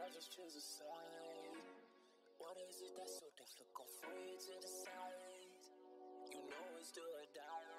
I just choose a side? What is it that's so difficult for you to decide? You know it's do or die.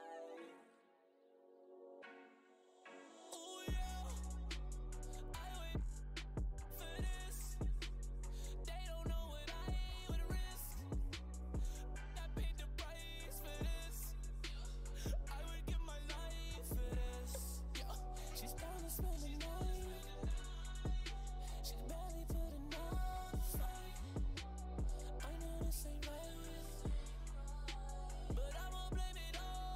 But I'ma blame it all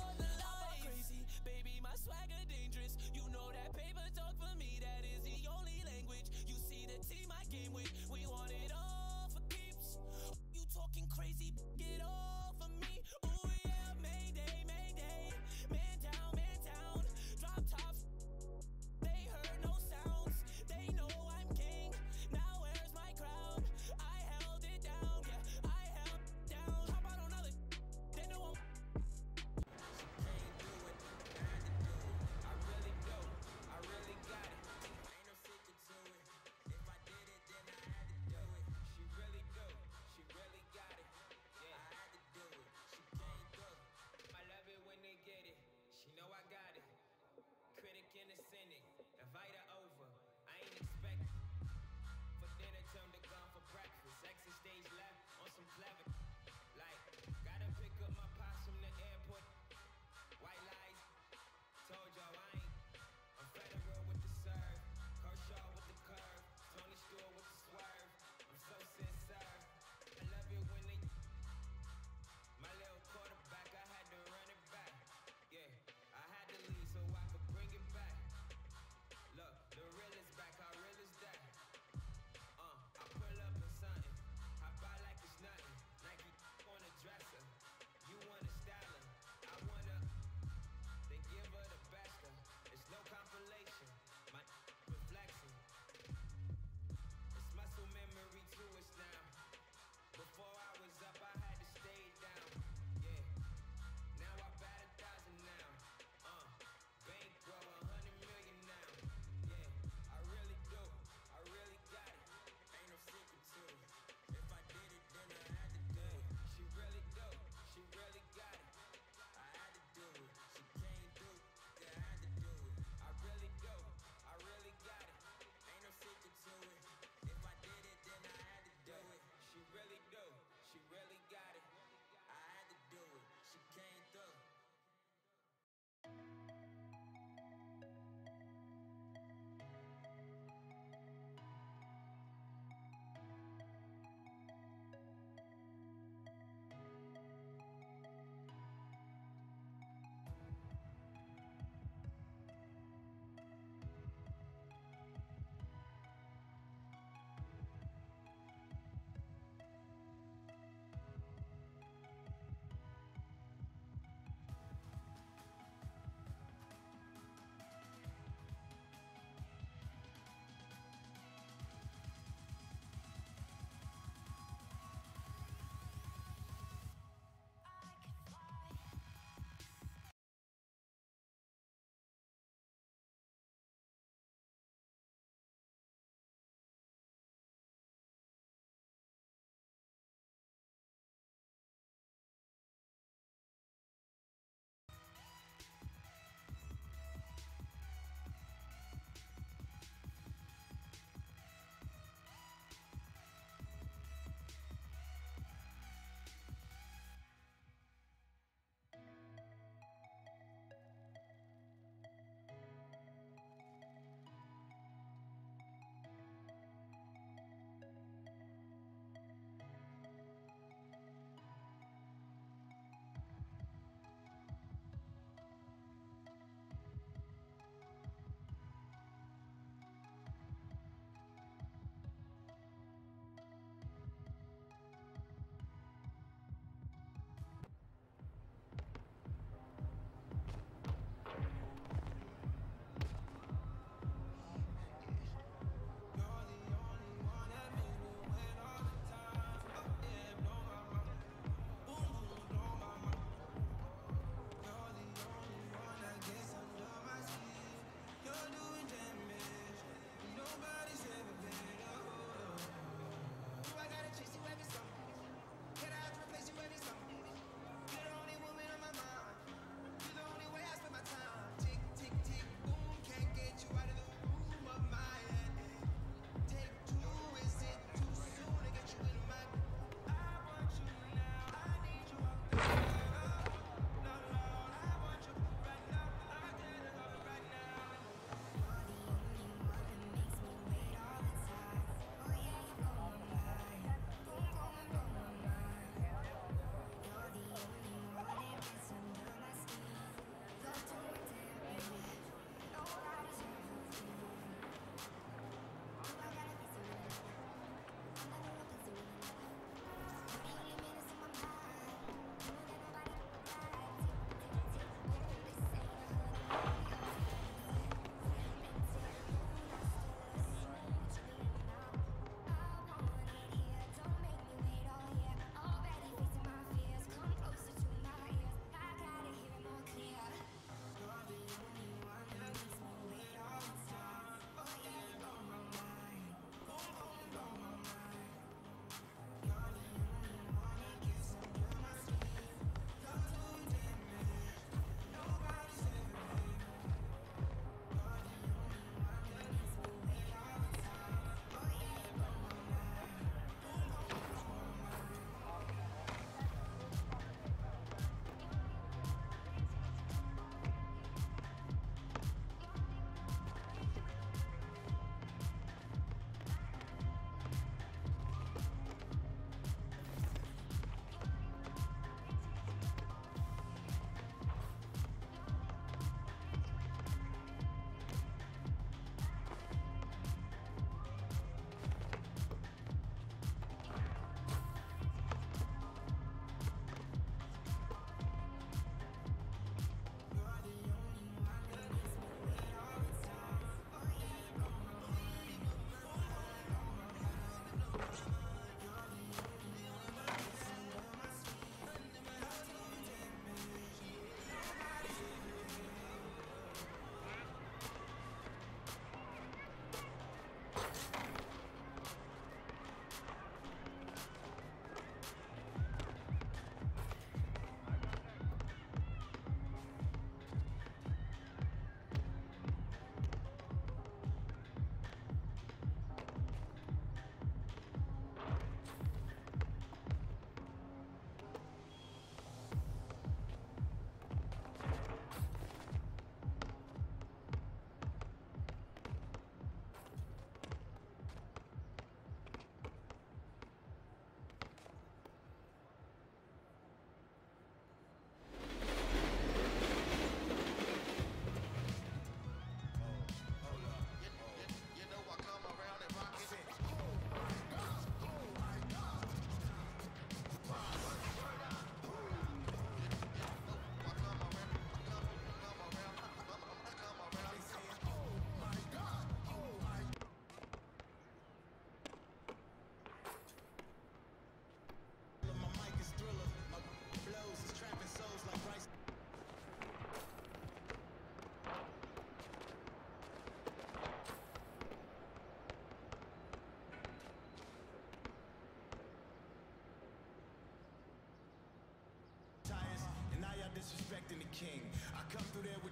king. I come through there with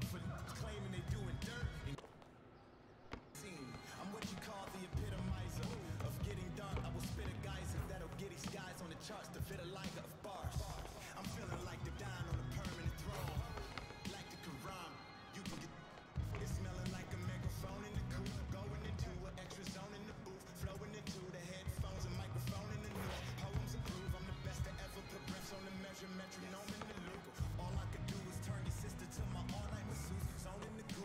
for claiming they doing dirt. I'm what you call the epitomizer of getting done. I will spit a geyser that'll get these guys on the charts to fit a liger of bars. I'm feeling like the Don on a permanent throne, like the Quran. You can get it's smelling like a megaphone in the coupe, going into an extra zone in the booth, flowing into the headphones, a microphone in the news. Poems approve, I'm the best to ever put breaths on the measure, metronome in the loop. All I could do is turn your sister to my all-night masseuse, zone in the groove.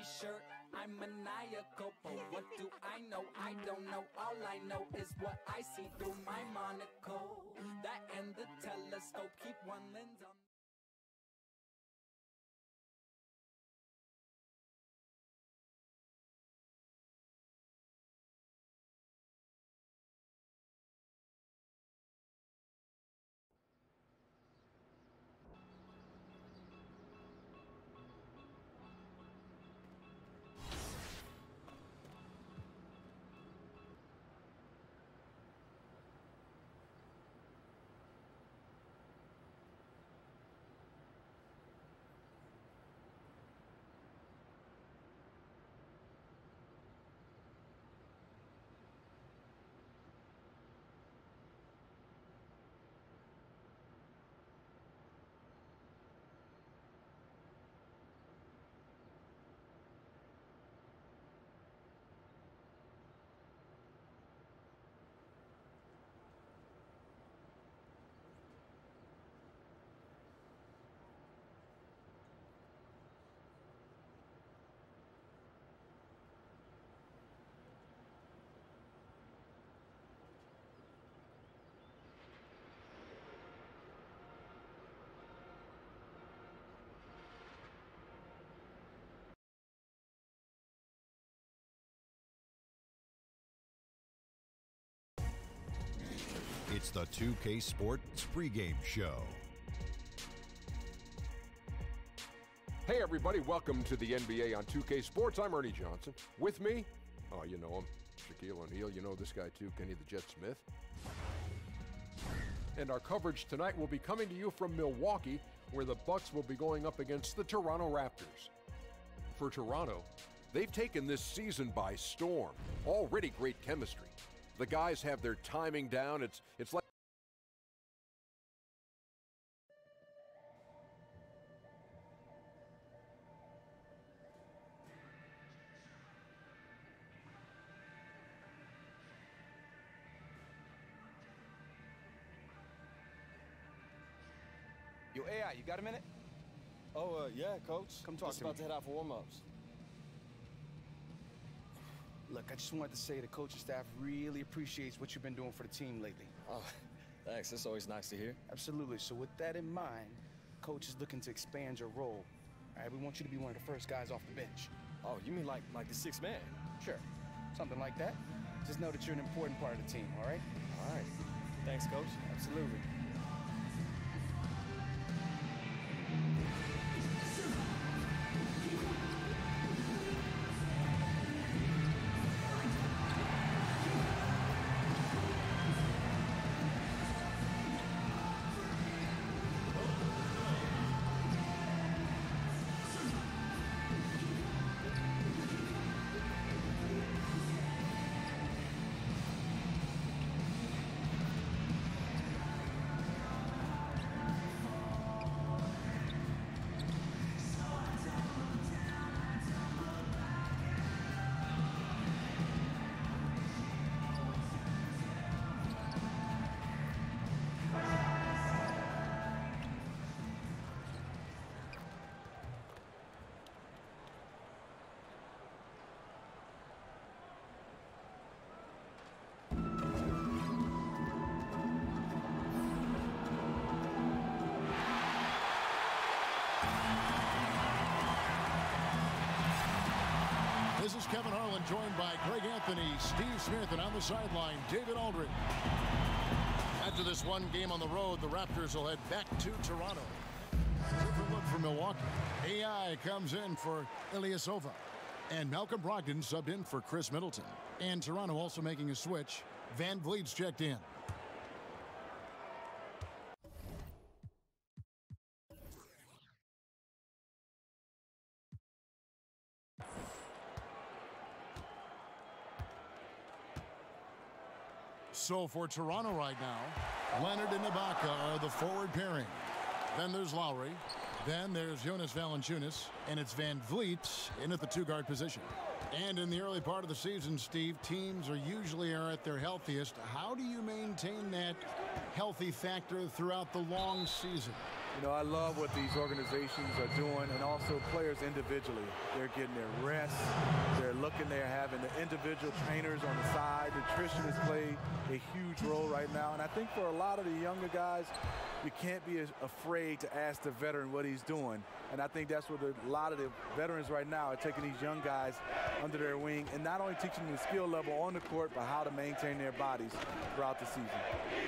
t-shirt. I'm maniacal, but what do I know? I don't know. All I know is what I see through my monocle. That and the telescope keep one lens on. It's the 2K Sports pregame show. Hey everybody, welcome to the NBA on 2K Sports. I'm Ernie Johnson. With me, oh you know him, Shaquille O'Neal. You know this guy too, Kenny the Jet Smith. And our coverage tonight will be coming to you from Milwaukee, where the Bucks will be going up against the Toronto Raptors. For Toronto, they've taken this season by storm. Already great chemistry. The guys have their timing down. It's like Yo, AI, you got a minute? Oh, yeah, Coach. Come talk Just to me. about to head out for warm-ups. Look, I just wanted to say the coaching staff really appreciates what you've been doing for the team lately. Oh, thanks. That's always nice to hear. Absolutely. So with that in mind, coach is looking to expand your role. All right, we want you to be one of the first guys off the bench. Oh, you mean like the sixth man? Sure, something like that. Just know that you're an important part of the team, all right? All right. Thanks, Coach. Absolutely. This is Kevin Harlan, joined by Greg Anthony, Steve Smith, and on the sideline, David Aldridge. After this one game on the road, the Raptors will head back to Toronto. Different look for Milwaukee. AI comes in for Ilyasova. And Malcolm Brogdon subbed in for Chris Middleton. And Toronto also making a switch. Van Vliet's checked in. So for Toronto right now, Leonard and Ibaka are the forward pairing. Then there's Lowry. Then there's Jonas Valanciunas. And it's Van Vliet in at the two-guard position. And in the early part of the season, Steve, teams are usually at their healthiest. How do you maintain that healthy factor throughout the long season? You know, I love what these organizations are doing, and also players individually. They're getting their rest. They're having the individual trainers on the side. Nutrition has played a huge role right now. And I think for a lot of the younger guys, you can't be afraid to ask the veteran what he's doing. And I think that's what a lot of the veterans right now are taking these young guys under their wing and not only teaching them the skill level on the court, but how to maintain their bodies throughout the season.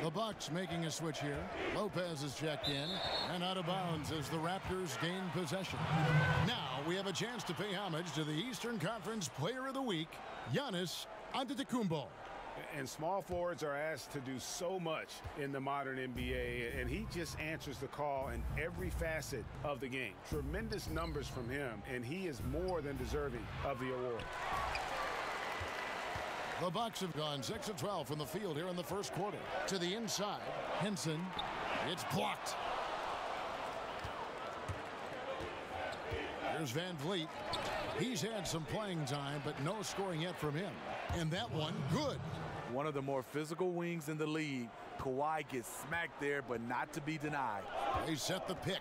The Bucks making a switch here. Lopez is checked in and out of bounds as the Raptors gain possession. Now we have a chance to pay homage to the Eastern Conference Player of the Week, Giannis Antetokounmpo. And small forwards are asked to do so much in the modern NBA, and he just answers the call in every facet of the game. Tremendous numbers from him, and he is more than deserving of the award. The Bucks have gone 6 of 12 from the field here in the first quarter. To the inside, Henson. It's blocked. Here's Van Vliet. He's had some playing time, but no scoring yet from him. And that one, good. One of the more physical wings in the league. Kawhi gets smacked there, but not to be denied. They set the pick.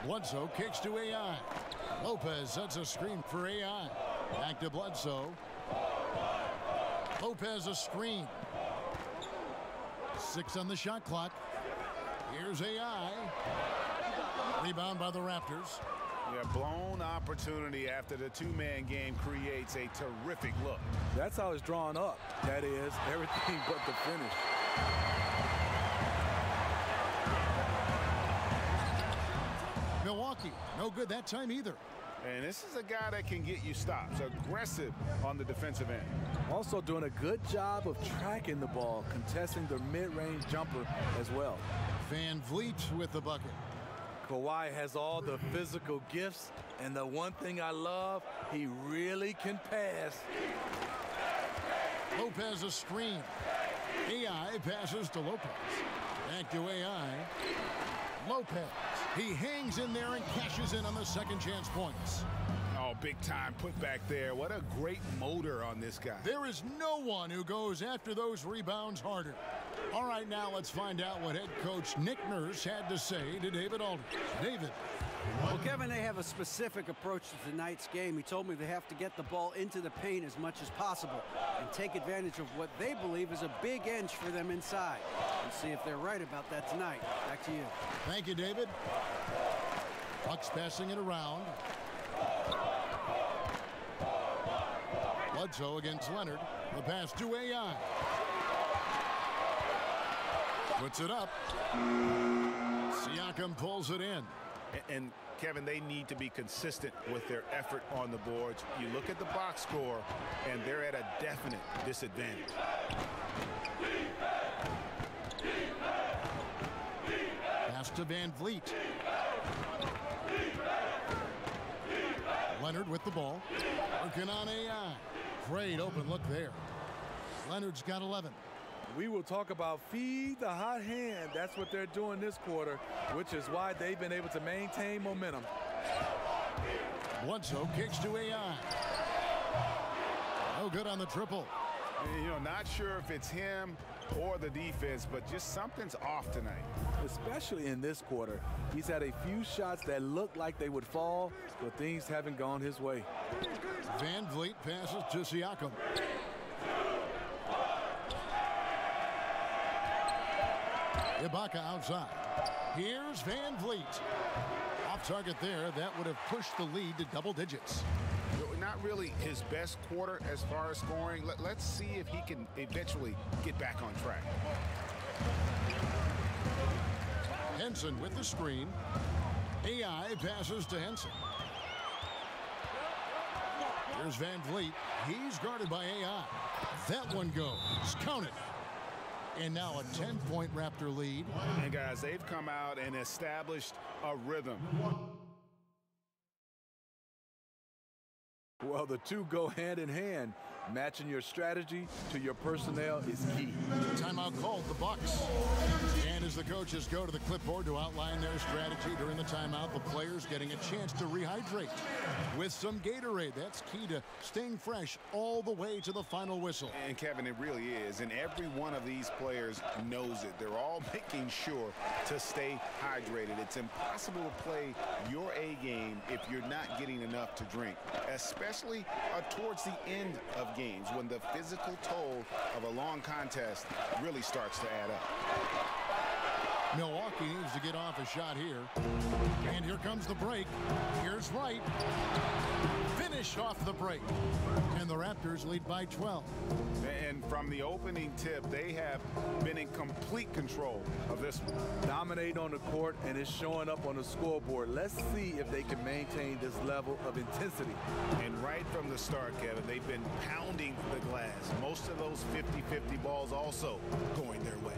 Bledsoe kicks to AI. Lopez sets a screen for AI. Back to Bledsoe. Lopez a screen. 6 on the shot clock. Here's AI. Rebound by the Raptors. Yeah, blown opportunity after the two-man game creates a terrific look. That's how it's drawn up. That is everything but the finish. Milwaukee, no good that time either. And this is a guy that can get you stops. Aggressive on the defensive end. Also doing a good job of tracking the ball, contesting the mid-range jumper as well. Van Vliet with the bucket. Kawhi has all the physical gifts, and the one thing I love, he really can pass. Lopez a screen. AI passes to Lopez. Back to AI. Lopez. He hangs in there and cashes in on the second chance points. Oh, big time put back there. What a great motor on this guy. There is no one who goes after those rebounds harder. All right, now let's find out what head coach Nick Nurse had to say to David Aldridge. David. Well, Kevin, they have a specific approach to tonight's game. He told me they have to get the ball into the paint as much as possible and take advantage of what they believe is a big inch for them inside. We'll see if they're right about that tonight. Back to you. Thank you, David. Bucks passing it around. Bledsoe against Leonard. The pass to AI. Puts it up. Siakam pulls it in. And Kevin, they need to be consistent with their effort on the boards. You look at the box score, and they're at a definite disadvantage. Pass to Van Vliet. Leonard with the ball. Working on AI. Great open look there. Leonard's got 11. We will talk about feed the hot hand. That's what they're doing this quarter, which is why they've been able to maintain momentum. Bledsoe kicks to AI. No good on the triple. You know, not sure if it's him or the defense, but just something's off tonight. Especially in this quarter. He's had a few shots that looked like they would fall, but things haven't gone his way. Van Vliet passes to Siakam. Ibaka outside. Here's Van Vliet. Off target there. That would have pushed the lead to double digits. Not really his best quarter as far as scoring. Let's see if he can eventually get back on track. Henson with the screen. AI passes to Henson. Here's Van Vliet. He's guarded by AI. That one goes. Count it. And now a 10-point Raptor lead. And guys, they've come out and established a rhythm. Well, the two go hand in hand. Matching your strategy to your personnel is key. Timeout called the Bucks. And as the coaches go to the clipboard to outline their strategy during the timeout, the players getting a chance to rehydrate with some Gatorade. That's key to staying fresh all the way to the final whistle. And Kevin, it really is. And every one of these players knows it. They're all making sure to stay hydrated. It's impossible to play your A game if you're not getting enough to drink, especially towards the end of games when the physical toll of a long contest really starts to add up. Milwaukee needs to get off a shot here. And here comes the break. Here's Wright. Finish off the break. And the Raptors lead by 12. And from the opening tip, they have been in complete control of this one. Dominate on the court, and it's showing up on the scoreboard. Let's see if they can maintain this level of intensity. And right from the start, Kevin, they've been pounding the glass. Most of those 50-50 balls also going their way.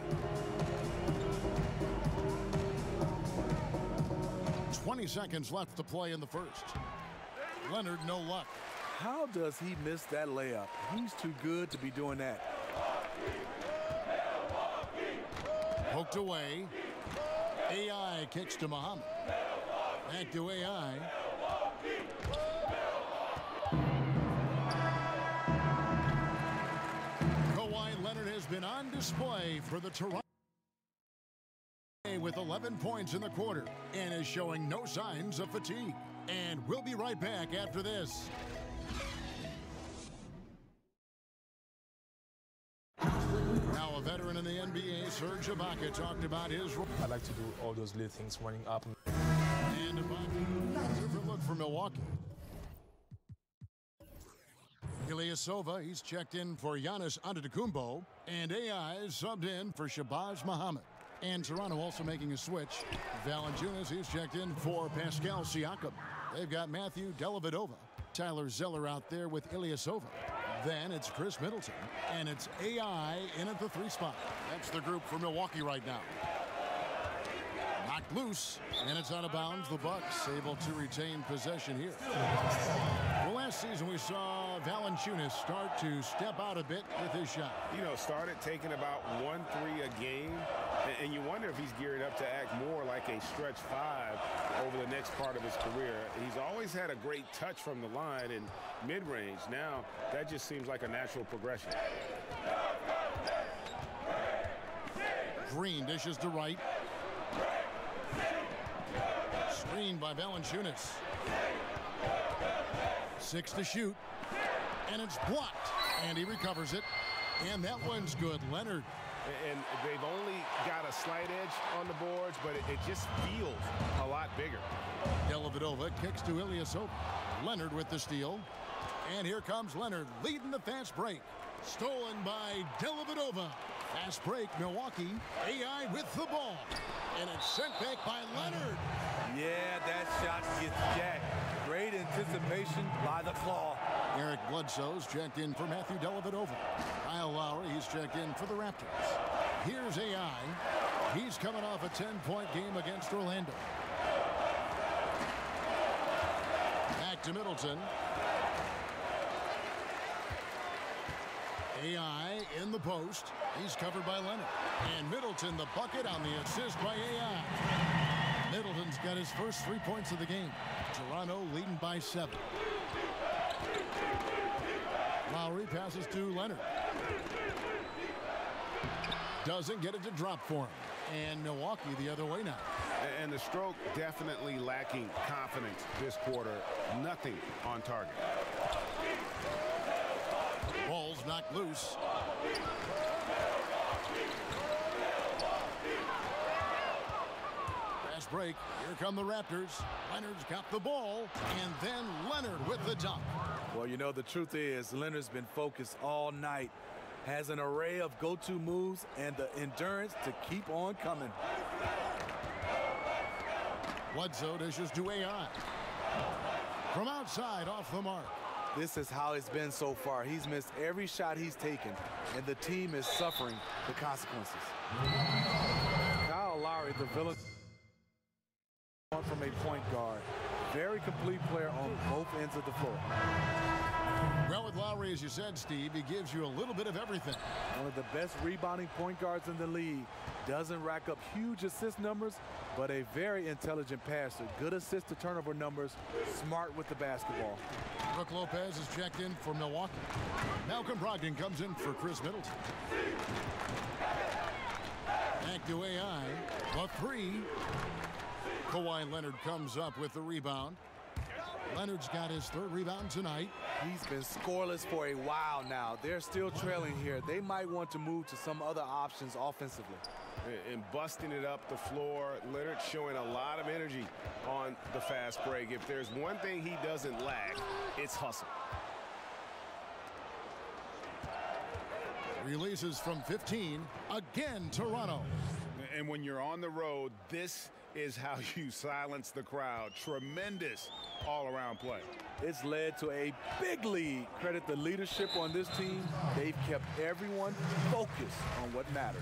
20 seconds left to play in the first. Leonard, no luck. How does he miss that layup? He's too good to be doing that. Poked away. AI kicks to Muhammad. Back to AI. Kawhi Leonard has been on display for the Toronto with 11 points in the quarter and is showing no signs of fatigue. And we'll be right back after this. Now a veteran in the NBA, Serge Ibaka, talked about his role. I like to do all those little things, running up. And Ibaka, different look for Milwaukee. Ilyasova, he's checked in for Giannis Antetokounmpo. And AI is subbed in for Shabazz Muhammad. And Toronto also making a switch. Valanciunas, he's checked in for Pascal Siakam. They've got Matthew Dellavedova. Tyler Zeller out there with Ilyasova. Then it's Chris Middleton. And it's AI in at the 3 spot. That's the group for Milwaukee right now. Knocked loose, and it's out of bounds. The Bucks able to retain possession here. Well, last season we saw Valanciunas start to step out a bit with his shot. You know, started taking about 1-3 a game, and you wonder if he's geared up to act more like a stretch 5 over the next part of his career. He's always had a great touch from the line and mid-range. Now, that just seems like a natural progression. Green dishes to Wright. Screened by Valanciunas. 6 to shoot. And it's blocked. And he recovers it. And that one's good. Leonard. And they've only got a slight edge on the boards, but it just feels a lot bigger. Dellavedova kicks to Ilyasova. Leonard with the steal. And here comes Leonard leading the fast break. Stolen by Dellavedova. Fast break, Milwaukee. AI with the ball. And it's sent back by Leonard. Yeah, that shot gets jacked. Great anticipation by the claw. Eric Bledsoe's checked in for Matthew Dellavedova. Kyle Lowry, he's checked in for the Raptors. Here's AI. He's coming off a 10-point game against Orlando. Back to Middleton. AI in the post. He's covered by Leonard. And Middleton, the bucket on the assist by AI. Middleton's got his first 3 points of the game. Toronto leading by 7. Lowry passes to Leonard. Doesn't get it to drop for him. And Milwaukee the other way now. And the stroke definitely lacking confidence this quarter. Nothing on target. Ball's knocked loose. Fast break. Here come the Raptors. Leonard's got the ball. And then Leonard with the dunk. Well, you know, the truth is Leonard's been focused all night. Has an array of go-to moves and the endurance to keep on coming. Bledsoe dishes to AI. From outside, off the mark. This is how it's been so far. He's missed every shot he's taken, and the team is suffering the consequences. Kyle Lowry, the villain from a point guard. Very complete player on both ends of the floor. Well, with Lowry, as you said, Steve, he gives you a little bit of everything. One of the best rebounding point guards in the league. Doesn't rack up huge assist numbers, but a very intelligent passer. Good assist to turnover numbers, smart with the basketball. Brook Lopez is checked in for Milwaukee. Malcolm Brogdon comes in for Chris Middleton. Back to AI. The three. Kawhi Leonard comes up with the rebound. Leonard's got his third rebound tonight. He's been scoreless for a while now. They're still trailing here. They might want to move to some other options offensively. And busting it up the floor, Leonard showing a lot of energy on the fast break. If there's one thing he doesn't lack, it's hustle. Releases from 15. Again, Toronto. And when you're on the road, this is how you silence the crowd. Tremendous all-around play. It's led to a big lead. Credit the leadership on this team. They've kept everyone focused on what matters.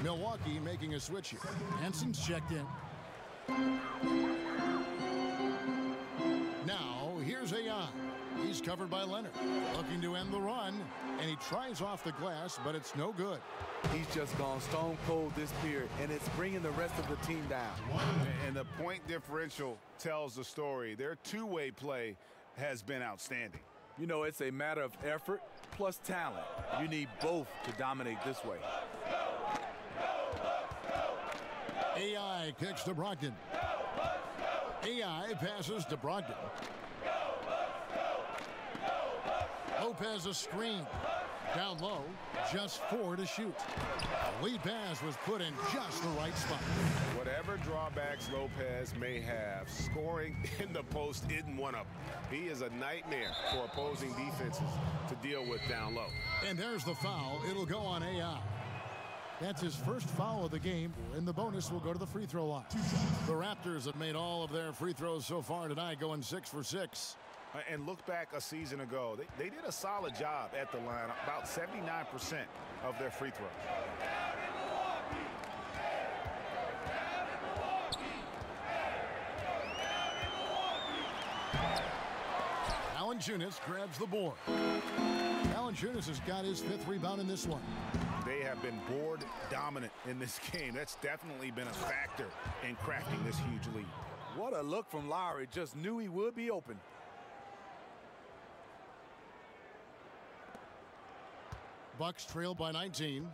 Milwaukee making a switch here. Hanson's checked in. Now, here's AI. He's covered by Leonard. Looking to end the run, and he tries off the glass, but it's no good. He's just gone stone cold this period, and it's bringing the rest of the team down. And the point differential tells the story. Their two-way play has been outstanding. You know, it's a matter of effort plus talent. You need both to dominate this way. AI kicks to Brogdon. AI passes to Brogdon. Lopez a screen. Down low, just 4 to shoot. The lead pass was put in just the right spot. Whatever drawbacks Lopez may have, scoring in the post isn't one of them. He is a nightmare for opposing defenses to deal with down low. And there's the foul. It'll go on AI. That's his first foul of the game, and the bonus will go to the free throw line. The Raptors have made all of their free throws so far tonight, going 6 for 6. And look back a season ago, they did a solid job at the line, about 79% of their free throws. Valanciunas grabs the board. Valanciunas has got his 5th rebound in this one. They have been board dominant in this game. That's definitely been a factor in crafting this huge lead. What a look from Lowry. Just knew he would be open. Bucks trail by 19.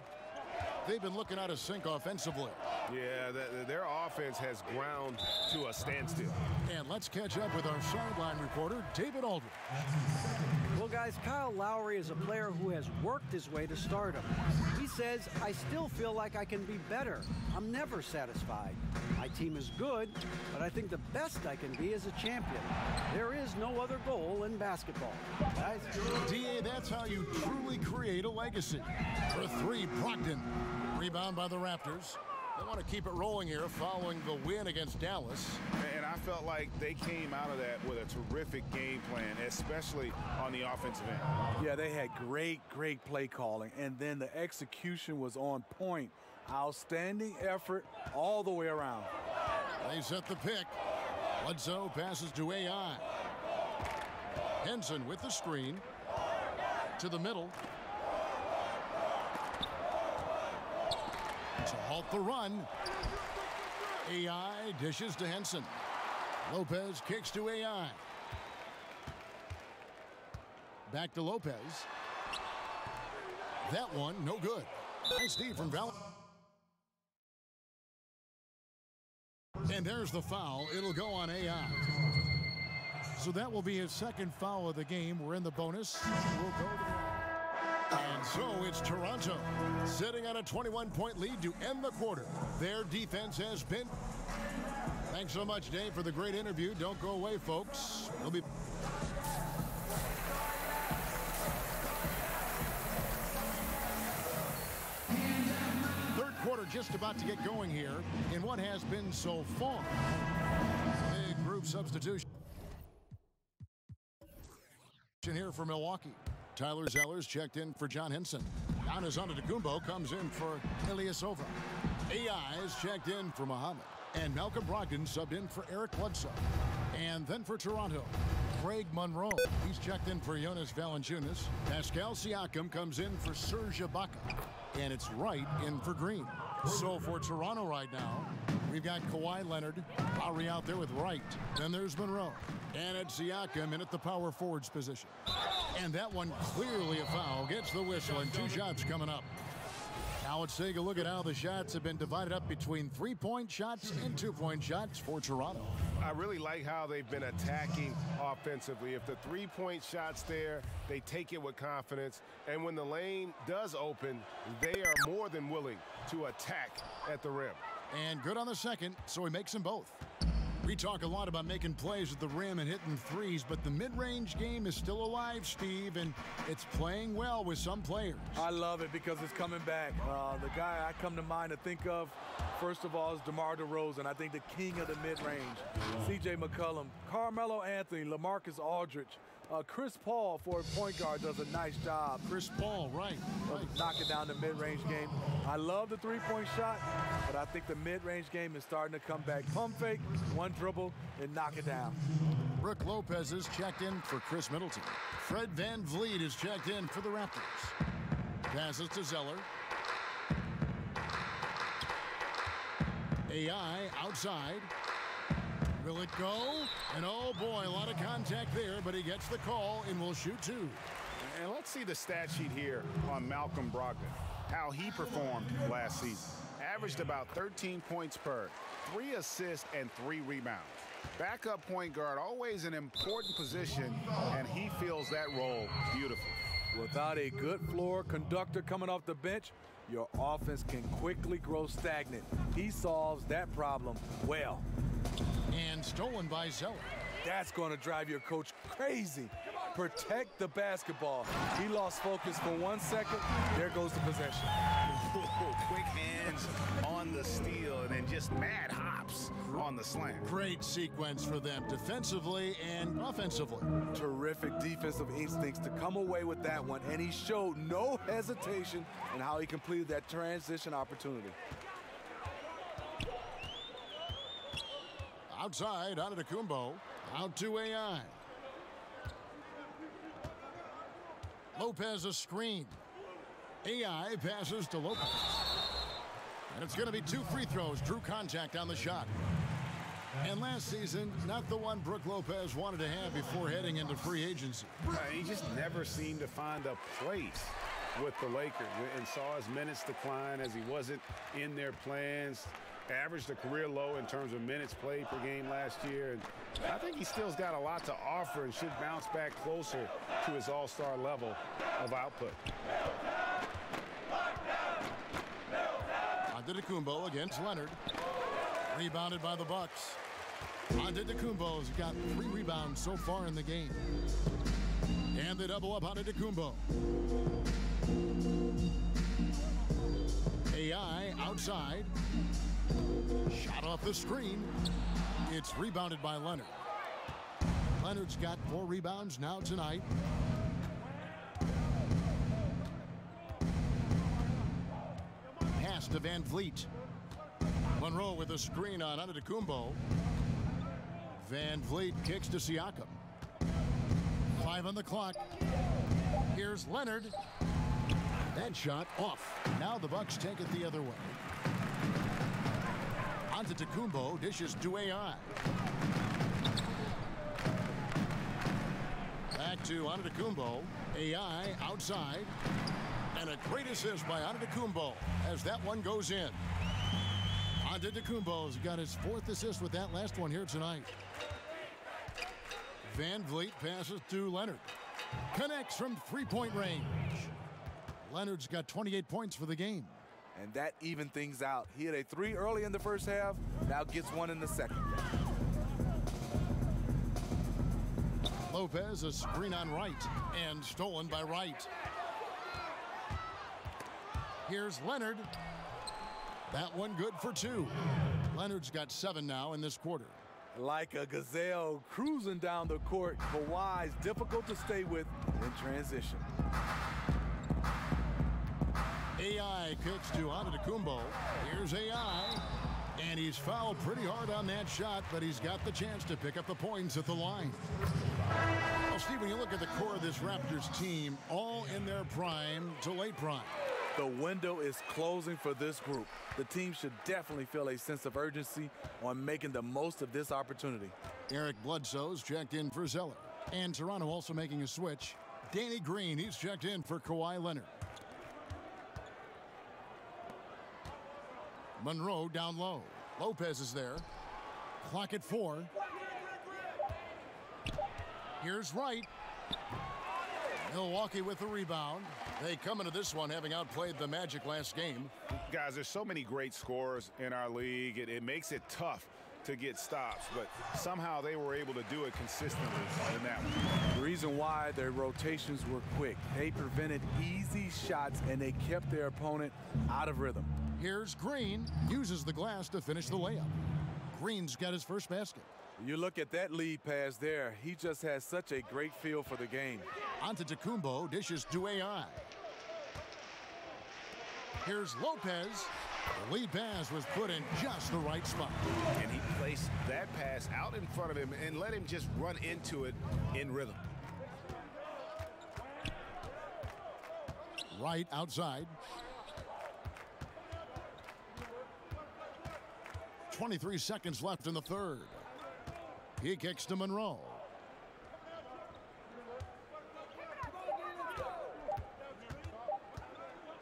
They've been looking out of sync offensively. Yeah, their offense has ground to a standstill. And let's catch up with our sideline reporter, David Aldridge. Well, guys, Kyle Lowry is a player who has worked his way to stardom. He says, I still feel like I can be better. I'm never satisfied. My team is good, but I think the best I can be is a champion. There is no other goal in basketball. Guys? D.A., that's how you truly create a legacy. For 3, Brogdon. Rebound by the Raptors. They want to keep it rolling here following the win against Dallas. And I felt like they came out of that with a terrific game plan, especially on the offensive end. Yeah, they had great play calling, and then the execution was on point. Outstanding effort all the way around. They set the pick. Bledsoe passes to AI. Henson with the screen. To the middle. To halt the run. AI dishes to Henson. Lopez kicks to AI. Back to Lopez. That one, no good. Nice Steve from Val. And there's the foul. It'll go on AI. So that will be his 2nd foul of the game. We're in the bonus. We'll go to And so it's Toronto sitting on a 21-point lead to end the quarter. Their defense has been. Thanks so much, Dave, for the great interview. Don't go away, folks. We'll be. Third quarter just about to get going here in what has been so far a group substitution here for Milwaukee. Tyler Zeller's checked in for John Henson. Giannis Antetokounmpo comes in for Ilyasova. AI is checked in for Muhammad. And Malcolm Brogdon subbed in for Eric Bledsoe. And then for Toronto, Greg Monroe. He's checked in for Jonas Valanciunas. Pascal Siakam comes in for Serge Ibaka. And it's Wright in for Green. So for Toronto right now, we've got Kawhi Leonard, Lowry out there with Wright. Then there's Monroe. And it's Siakam in at the power forwards position. And that one clearly a foul. Gets the whistle and 2 shots coming up. Now let's take a look at how the shots have been divided up between 3-point shots and 2-point shots for Toronto. I really like how they've been attacking offensively. If the 3-point shot's there, they take it with confidence. And when the lane does open, they are more than willing to attack at the rim. And good on the second, so he makes them both. We talk a lot about making plays at the rim and hitting threes, but the mid-range game is still alive, Steve, and it's playing well with some players. I love it because it's coming back. The guy I come to mind to think of, first of all, is DeMar DeRozan. I think the king of the mid-range. C.J. McCollum, Carmelo Anthony, LaMarcus Aldridge. Chris Paul, for a point guard, does a nice job. Chris Paul, right. Knocking down the mid-range game. I love the 3-point shot, but I think the mid-range game is starting to come back. Pump fake, 1 dribble, and knock it down. Brook Lopez is checked in for Chris Middleton. Fred VanVleet is checked in for the Raptors. Passes to Zeller. AI outside. Will it go? And oh boy, a lot of contact there, but he gets the call and will shoot 2. And let's see the stat sheet here on Malcolm Brogdon, how he performed last season. Averaged about 13 points per, 3 assists, and 3 rebounds. Backup point guard, always an important position, and he fills that role beautifully. Without a good floor conductor coming off the bench, your offense can quickly grow stagnant. He solves that problem well. And stolen by Zeller. That's going to drive your coach crazy. Protect the basketball. He lost focus for 1 second. There goes the possession. Quick hands on the steal and then just mad hops on the slam. Great sequence for them defensively and offensively. Terrific defensive instincts to come away with that one, and he showed no hesitation in how he completed that transition opportunity. Outside, Antetokounmpo, out to AI. Lopez a screen. AI passes to Lopez. And it's going to be 2 free throws. Drew contact on the shot. And last season, not the one Brook Lopez wanted to have before heading into free agency. He just never seemed to find a place with the Lakers and saw his minutes decline as he wasn't in their plans. Averaged a career low in terms of minutes played per game last year. And I think he still's got a lot to offer and should bounce back closer to his all-star level of output. Antetokounmpo against Leonard. Rebounded by the Bucks. Antetokounmpo's got 3 rebounds so far in the game. And they double up Antetokounmpo. AI outside. Shot off the screen. It's rebounded by Leonard. Leonard's got 4 rebounds now tonight. Pass to VanVleet. Monroe with a screen on Antetokounmpo. VanVleet kicks to Siakam. 5 on the clock. Here's Leonard. That shot off. Now the Bucks take it the other way. Antetokounmpo dishes to AI. Back to Antetokounmpo. AI outside. And a great assist by Antetokounmpo as that one goes in. Antetokounmpo's got his 4th assist with that last one here tonight. VanVleet passes to Leonard. Connects from 3-point range. Leonard's got 28 points for the game. And that evened things out. He had a 3 early in the first half, now gets 1 in the second. Lopez, a screen on Wright, and stolen by Wright. Here's Leonard. That one good for 2. Leonard's got 7 now in this quarter. Like a gazelle cruising down the court, Kawhi's difficult to stay with in transition. AI kicks to Antetokounmpo. Here's AI. And he's fouled pretty hard on that shot, but he's got the chance to pick up the points at the line. Well, Steve, when you look at the core of this Raptors team, all in their prime to late prime. The window is closing for this group. The team should definitely feel a sense of urgency on making the most of this opportunity. Eric Bledsoe's checked in for Zeller. And Toronto also making a switch. Danny Green, he's checked in for Kawhi Leonard. Monroe down low. Lopez is there. Clock at 4. Here's Wright. Milwaukee with the rebound. They come into this one having outplayed the Magic last game. Guys, there's so many great scorers in our league. It makes it tough to get stops, but somehow they were able to do it consistently in that one. The reason why their rotations were quick, they prevented easy shots and they kept their opponent out of rhythm. Here's Green, uses the glass to finish the layup. Green's got his first basket. You look at that lead pass there, he just has such a great feel for the game. Antetokounmpo dishes to AI. Here's Lopez. The lead pass was put in just the right spot. And he placed that pass out in front of him and let him just run into it in rhythm. Right outside. 23 seconds left in the third. He kicks to Monroe.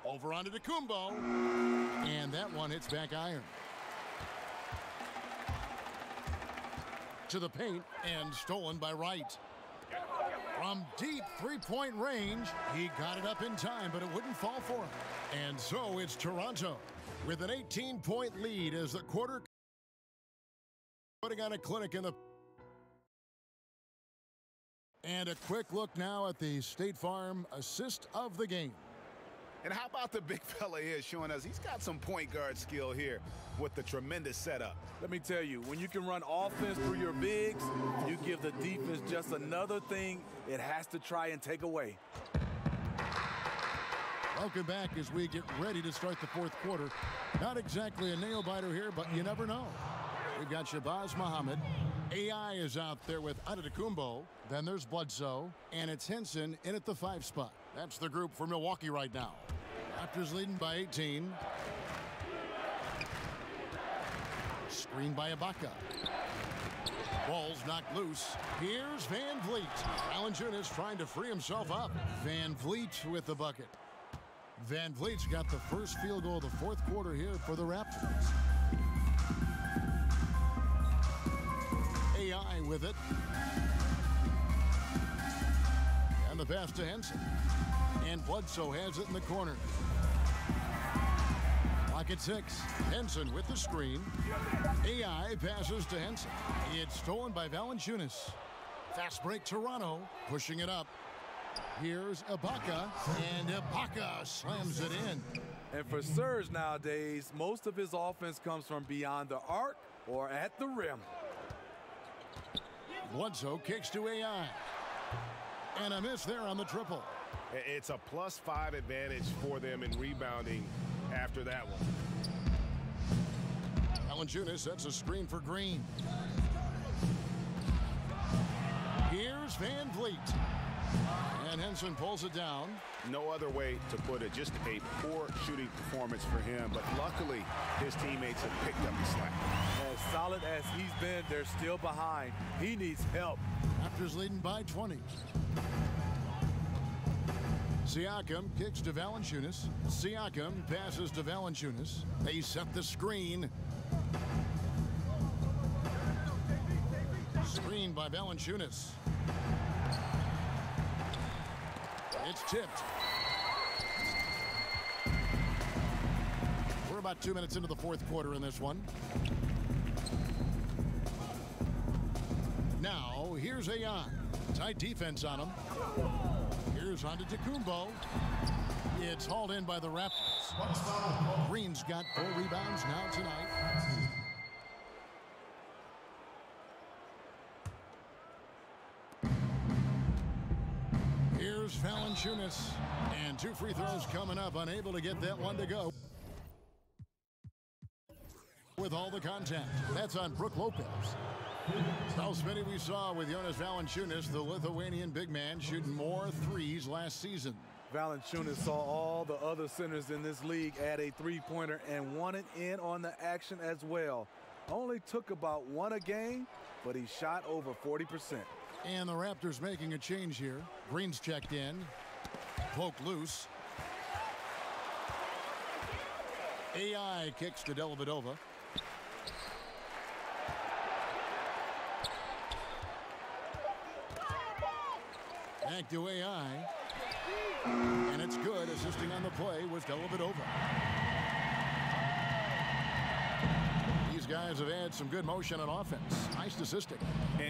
Over onto Antetokounmpo. And that one hits back iron. To the paint and stolen by Wright. From deep three-point range, he got it up in time, but it wouldn't fall for him. And so it's Toronto with an 18-point lead as the quarter putting on a clinic in the... And a quick look now at the State Farm assist of the game. And how about the big fella here showing us he's got some point guard skill here with the tremendous setup. Let me tell you, when you can run offense through your bigs, you give the defense just another thing it has to try and take away. Welcome back as we get ready to start the fourth quarter. Not exactly a nail-biter here, but you never know. We've got Shabazz Muhammad. AI is out there with Antetokounmpo. Then there's Bledsoe. And it's Henson in at the 5 spot. That's the group for Milwaukee right now. Raptors leading by 18. Screen by Ibaka. Ball's knocked loose. Here's Van Vliet. Valanciunas trying to free himself up. Van Vliet with the bucket. Van Vliet's got the first field goal of the fourth quarter here for the Raptors. AI with it. And the pass to Henson. And Bledsoe has it in the corner. Clock at 6. Henson with the screen. AI passes to Henson. It's stolen by Valanciunas. Fast break Toronto. Pushing it up. Here's Ibaka. And Ibaka slams it in. And for Serge nowadays, most of his offense comes from beyond the arc or at the rim. Bledsoe kicks to AI. And a miss there on the triple. It's a +5 advantage for them in rebounding after that one. Valanciunas sets a screen for Green. Here's Van Vliet. And Henson pulls it down. No other way to put it. Just a poor shooting performance for him. But luckily, his teammates have picked up the slack. As solid as he's been, they're still behind. He needs help. Raptors leading by 20. Siakam kicks to Valanciunas. Siakam passes to Valanciunas. They set the screen. Screen by Valanciunas. It's tipped. We're about 2 minutes into the fourth quarter in this one. Now, here's AI. Tight defense on him. Here's Antetokounmpo. It's hauled in by the Raptors. Green's got 4 rebounds now tonight. Here's Valanciunas. And 2 free throws coming up. Unable to get that one to go. with all the contact. That's on Brook Lopez. How many we saw with Jonas Valanciunas, the Lithuanian big man, shooting more threes last season. Valanciunas saw all the other centers in this league add a three-pointer and wanted in on the action as well. Only took about one a game, but he shot over 40%. And the Raptors making a change here. Green's checked in. Poke loose. AI kicks to Dellavedova. Back to AI. And it's good. Assisting on the play was Dellavedova. These guys have had some good motion on offense. Nice assisting.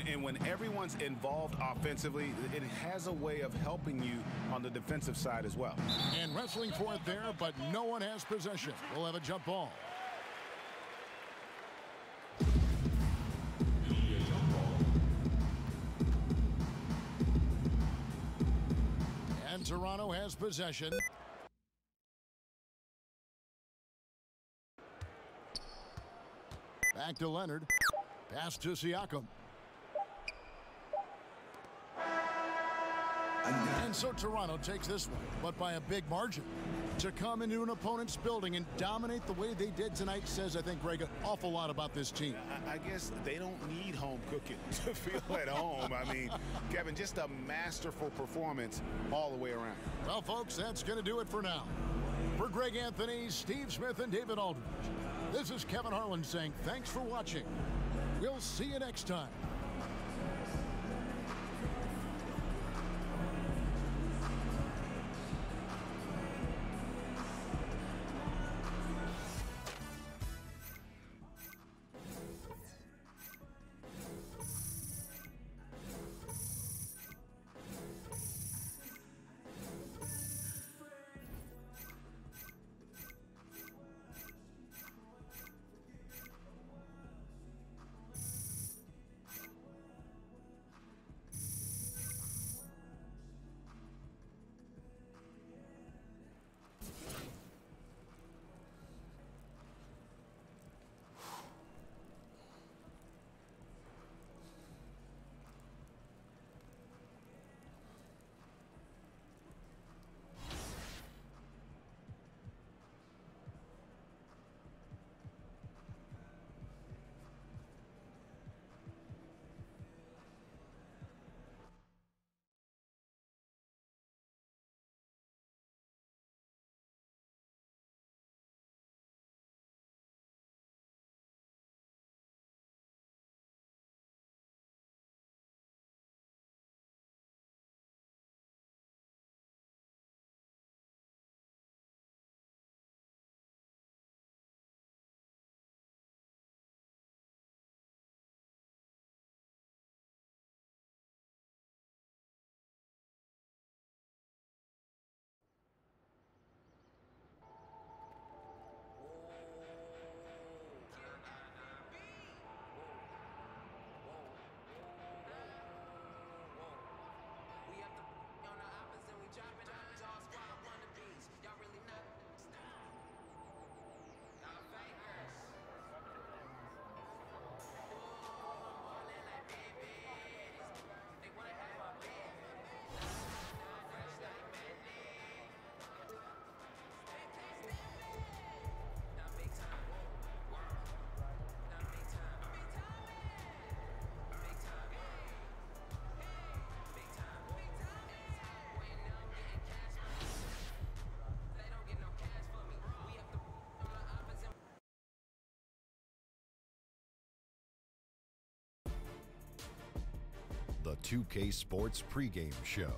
And when everyone's involved offensively, it has a way of helping you on the defensive side as well. And wrestling for it there, but no one has possession. We'll have a jump ball. And Toronto has possession. Back to Leonard. Pass to Siakam. And so Toronto takes this one, but by a big margin. To come into an opponent's building and dominate the way they did tonight says, I think, Greg, an awful lot about this team. I guess they don't need home cooking to feel at home. I mean, Kevin, just a masterful performance all the way around. Well, folks, that's going to do it for now. For Greg Anthony, Steve Smith, and David Aldridge, this is Kevin Harlan saying thanks for watching. We'll see you next time. The 2K Sports pregame show.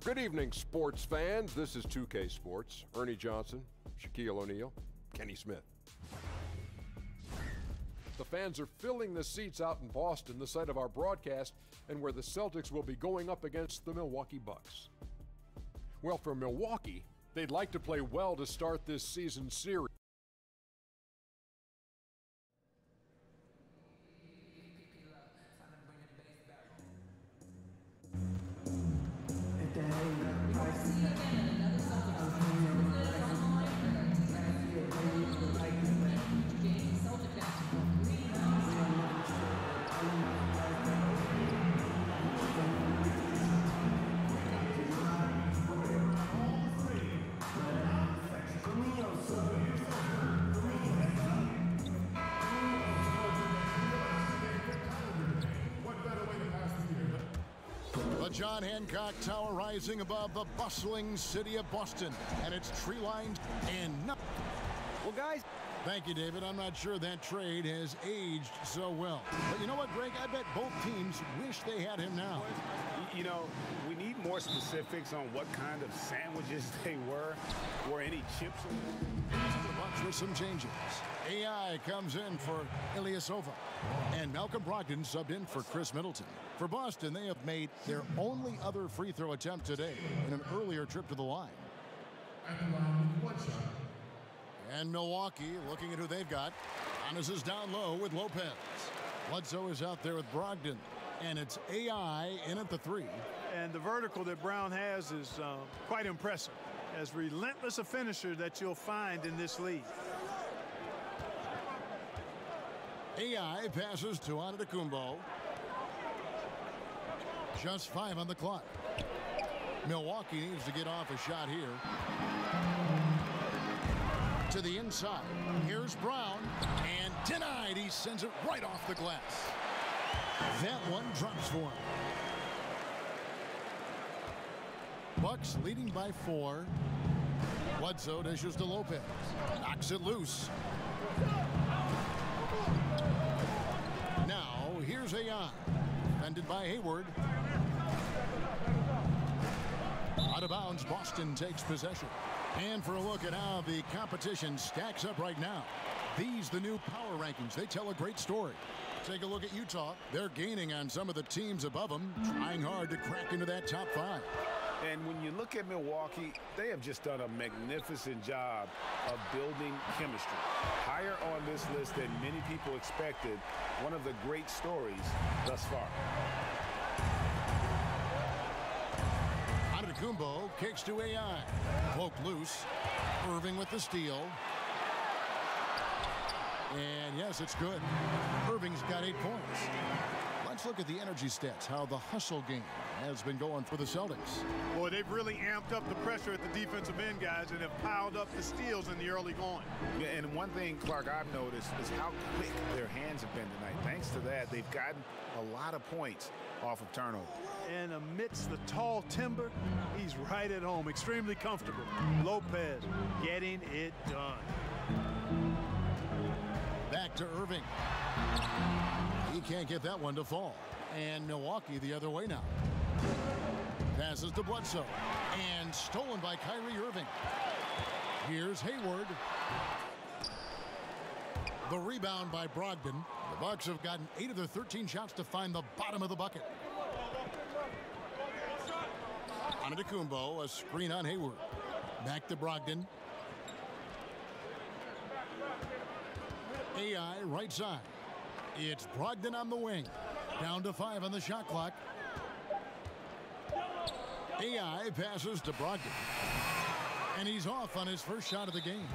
Good evening, sports fans. This is 2K Sports. Ernie Johnson, Shaquille O'Neal, Kenny Smith. The fans are filling the seats out in Boston, the site of our broadcast, and where the Celtics will be going up against the Milwaukee Bucks. Well, for Milwaukee, they'd like to play well to start this season series. If that John Hancock Tower rising above the bustling city of Boston, and it's tree-lined and nothing. Well, guys, thank you, David. I'm not sure that trade has aged so well. But you know what, Greg? I bet both teams wish they had him now. You know, we need more specifics on what kind of sandwiches they were. Were any chips in them? The Bucks with some changes. AI comes in for Ilyasova. And Malcolm Brogdon subbed in for Chris Middleton. For Boston, they have made their only other free throw attempt today in an earlier trip to the line. And Milwaukee, looking at who they've got. Giannis is down low with Lopez. Bledsoe is out there with Brogdon. And it's AI in at the three. And the vertical that Brown has is quite impressive. As relentless a finisher that you'll find in this league. AI passes to Antetokounmpo. Just 5 on the clock. Milwaukee needs to get off a shot here. To the inside. Here's Brown. And denied. He sends it right off the glass. That one drops for him. Bucks leading by 4. Bledsoe dishes to Lopez. Knocks it loose. Now, here's AI. Defended by Hayward. Out of bounds, Boston takes possession. And for a look at how the competition stacks up right now. These, the new power rankings, they tell a great story. Take a look at Utah. They're gaining on some of the teams above them, trying hard to crack into that top 5. And when you look at Milwaukee, they have just done a magnificent job of building chemistry. Higher on this list than many people expected. One of the great stories thus far. Antetokounmpo kicks to AI. Poked loose. Irving with the steal. And yes, it's good. Irving's got 8 points. Let's look at the energy stats, how the hustle game has been going for the Celtics. Boy, they've really amped up the pressure at the defensive end, guys, and have piled up the steals in the early going. Yeah, and one thing, Clark, I've noticed is how quick their hands have been tonight. Thanks to that, they've gotten a lot of points off of turnover. And amidst the tall timber, he's right at home, extremely comfortable. Lopez getting it done. Back to Irving. He can't get that one to fall. And Milwaukee the other way now. Passes to Bledsoe. And stolen by Kyrie Irving. Here's Hayward. The rebound by Brogdon. The Bucks have gotten 8 of their 13 shots to find the bottom of the bucket. Antetokounmpo, a screen on Hayward. Back to Brogdon. AI right side. It's Brogdon on the wing. Down to 5 on the shot clock. AI passes to Brogdon. And he's off on his first shot of the game.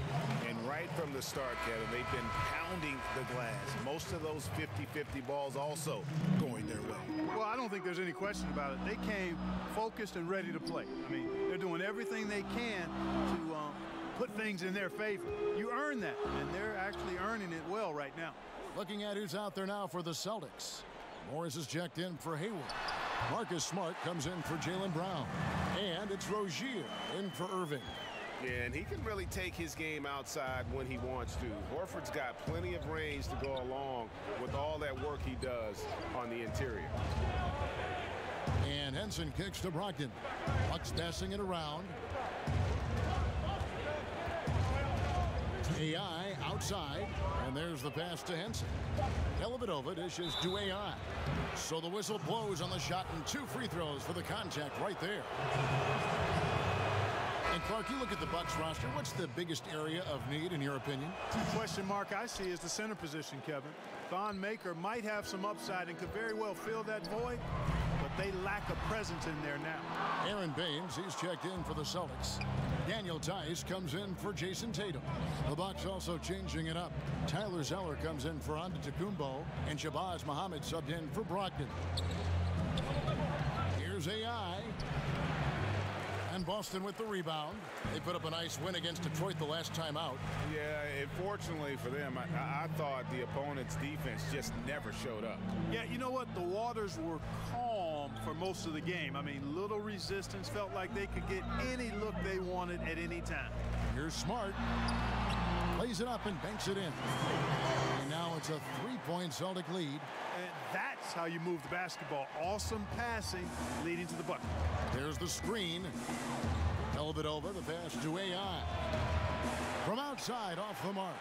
And right from the start, Kevin, they've been pounding the glass. Most of those 50-50 balls also going their way. Well, I don't think there's any question about it. They came focused and ready to play. I mean, they're doing everything they can to put things in their favor. You earn that, and they're actually earning it well right now. Looking at who's out there now for the Celtics. Morris is checked in for Hayward. Marcus Smart comes in for Jaylen Brown. And it's Rozier in for Irving. Yeah, and he can really take his game outside when he wants to. Horford's got plenty of range to go along with all that work he does on the interior. And Henson kicks to Brogdon. Bucks passing it around. AI outside, and there's the pass to Henson. Dellavedova dishes to AI. So the whistle blows on the shot and 2 free throws for the contact right there. And Clark, you look at the Bucks roster. What's the biggest area of need in your opinion? The question mark I see is the center position, Kevin. Thon Maker might have some upside and could very well fill that void, but they lack a presence in there now. Aaron Baines, he's checked in for the Celtics. Daniel Tice comes in for Jason Tatum. The Bucks also changing it up. Tyler Zeller comes in for Antetokounmpo, and Shabazz Muhammad subbed in for Brogdon. Here's AI. And Boston with the rebound. They put up a nice win against Detroit the last time out. Yeah, unfortunately for them, I thought the opponent's defense just never showed up. Yeah, you know what? The waters were calm for most of the game. I mean, little resistance, felt like they could get any look they wanted at any time. Here's Smart. Lays it up and banks it in. And now it's a three-point Celtic lead. And that's how you move the basketball. Awesome passing leading to the bucket. There's the screen. Dellavedova, the pass to AI. From outside, off the mark.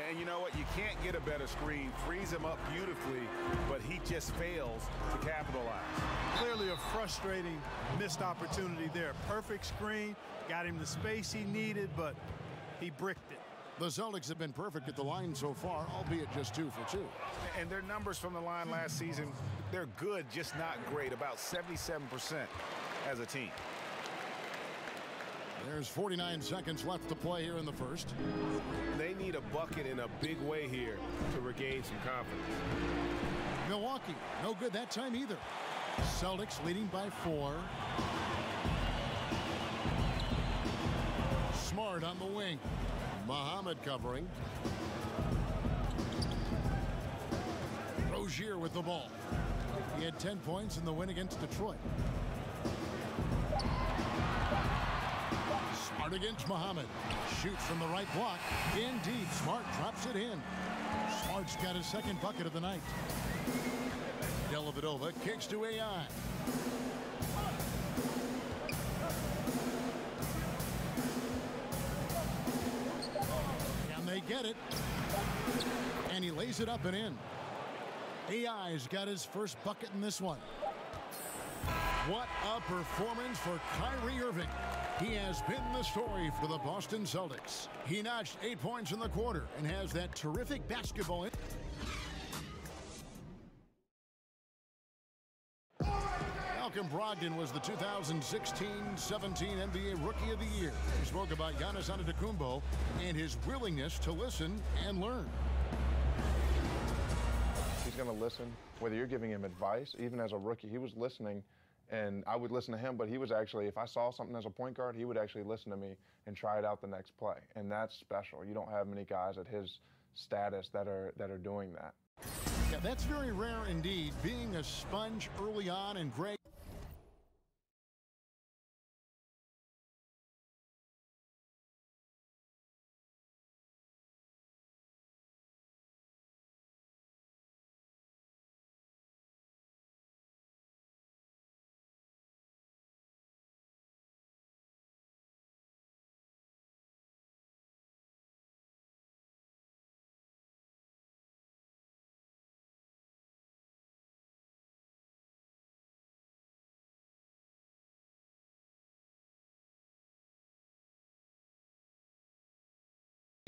And you know what? You can't get a better screen. Frees him up beautifully, but he just fails to capitalize. Clearly a frustrating missed opportunity there. Perfect screen, got him the space he needed, but he bricked it. The Celtics have been perfect at the line so far, albeit just 2 for 2. And their numbers from the line last season, they're good, just not great. About 77% as a team. There's 49 seconds left to play here in the first. They need a bucket in a big way here to regain some confidence. Milwaukee, no good that time either. Celtics leading by 4. Smart on the wing. Muhammad covering. Rozier with the ball. He had 10 points in the win against Detroit. Smart against Muhammad. Shoots from the right block. Indeed, Smart drops it in. Smart's got his second bucket of the night. Dellavedova kicks to AI. And they get it. And he lays it up and in. AI's got his first bucket in this one. What a performance for Kyrie Irving. He has been the story for the Boston Celtics. He notched 8 points in the quarter and has that terrific basketball in. Malcolm Brogdon was the 2016-17 NBA Rookie of the Year. He spoke about Giannis Antetokounmpo and his willingness to listen and learn. He's going to listen, whether you're giving him advice, even as a rookie. He was listening, and I would listen to him, but he was actually, if I saw something as a point guard, he would actually listen to me and try it out the next play. And that's special. You don't have many guys at his status that are doing that. Yeah, that's very rare indeed, being a sponge early on. And Greg,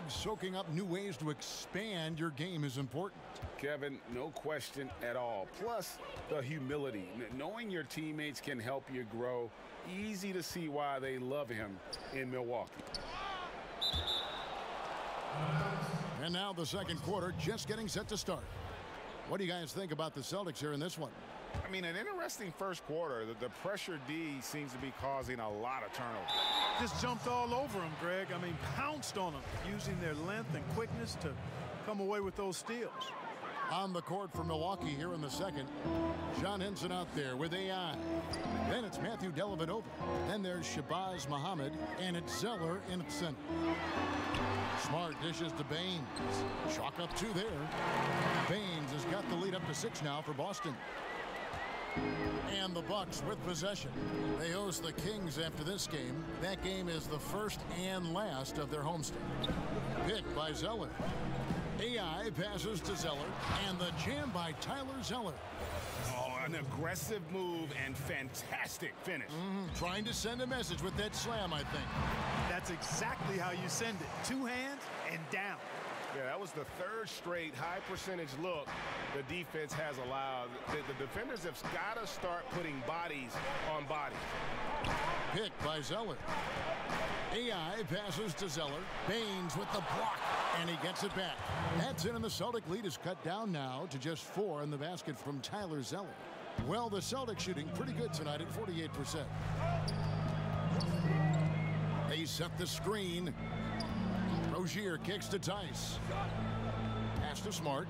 soaking up new ways to expand your game is important. Kevin, no question at all. Plus, the humility. Knowing your teammates can help you grow. Easy to see why they love him in Milwaukee. And now the second quarter just getting set to start. What do you guys think about the Celtics here in this one? I mean, an interesting first quarter. The pressure D seems to be causing a lot of turnovers. Just jumped all over him, Greg. I mean, pounced on him, using their length and quickness to come away with those steals. On the court for Milwaukee here in the second, John Henson out there with AI. Then it's Matthew Dellavedova. Then there's Shabazz Muhammad, and it's Zeller in the center. Smart dishes to Baines. Chalk up 2 there. Baines has got the lead up to 6 now for Boston. And the Bucks with possession. They host the Kings after this game. That game is the first and last of their homestand. Picked by Zeller. AI passes to Zeller, and the jam by Tyler Zeller. Oh, an aggressive move and fantastic finish. Trying to send a message with that slam, I think. That's exactly how you send it. 2 hands and down. Yeah, that was the 3rd straight high percentage look the defense has allowed. The defenders have got to start putting bodies on bodies. Picked by Zeller. AI passes to Zeller. Baines with the block, and he gets it back. That's it, and the Celtic lead is cut down now to just 4 in the basket from Tyler Zeller. Well, the Celtics shooting pretty good tonight at 48%. They set the screen. Rozier kicks to Tice. Pass to Smart.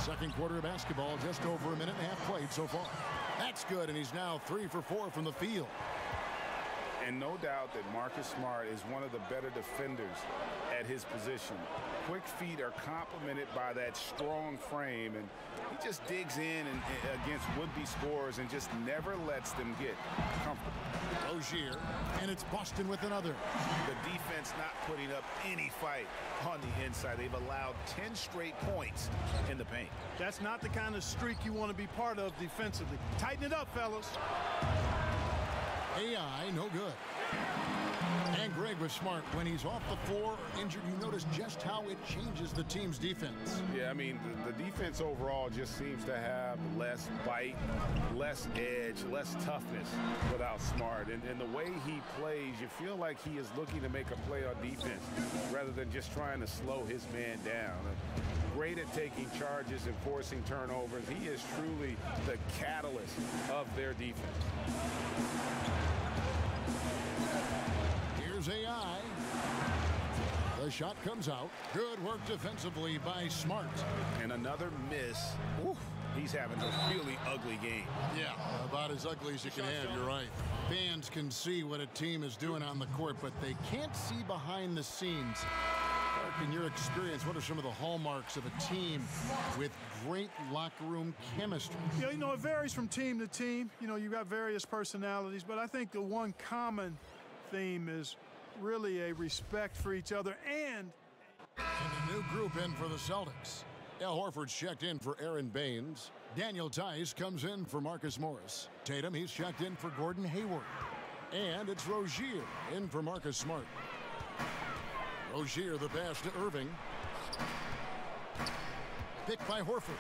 Second quarter of basketball, just over a minute and a half played so far. That's good, and he's now 3 for 4 from the field. And no doubt that Marcus Smart is one of the better defenders at his position. Quick feet are complemented by that strong frame, and he just digs in against would-be scorers and just never lets them get comfortable. Rozier, and it's Boston with another. The defense not putting up any fight on the inside. They've allowed 10 straight points in the paint. That's not the kind of streak you want to be part of defensively. Tighten it up, fellas. AI, no good. And Greg was smart. When he's off the floor injured, you notice just how it changes the team's defense. Yeah, I mean, the defense overall just seems to have less bite, less edge, less toughness without Smart. And the way he plays, you feel like he is looking to make a play on defense rather than just trying to slow his man down. Great at taking charges and forcing turnovers. He is truly the catalyst of their defense. Here's AI. The shot comes out. Good work defensively by Smart. And another miss. Ooh, he's having a really ugly game. Yeah, about as ugly as you can have, you're right. Fans can see what a team is doing on the court, but they can't see behind the scenes. In your experience, what are some of the hallmarks of a team with great locker room chemistry? Yeah, you know, it varies from team to team. You know, you've got various personalities, but I think the one common theme is really a respect for each other and a new group in for the Celtics. Al Horford's checked in for Aaron Baines. Daniel Tice comes in for Marcus Morris. Tatum, he's checked in for Gordon Hayward. And it's Rozier in for Marcus Smart. Rozier, the pass to Irving. Picked by Horford.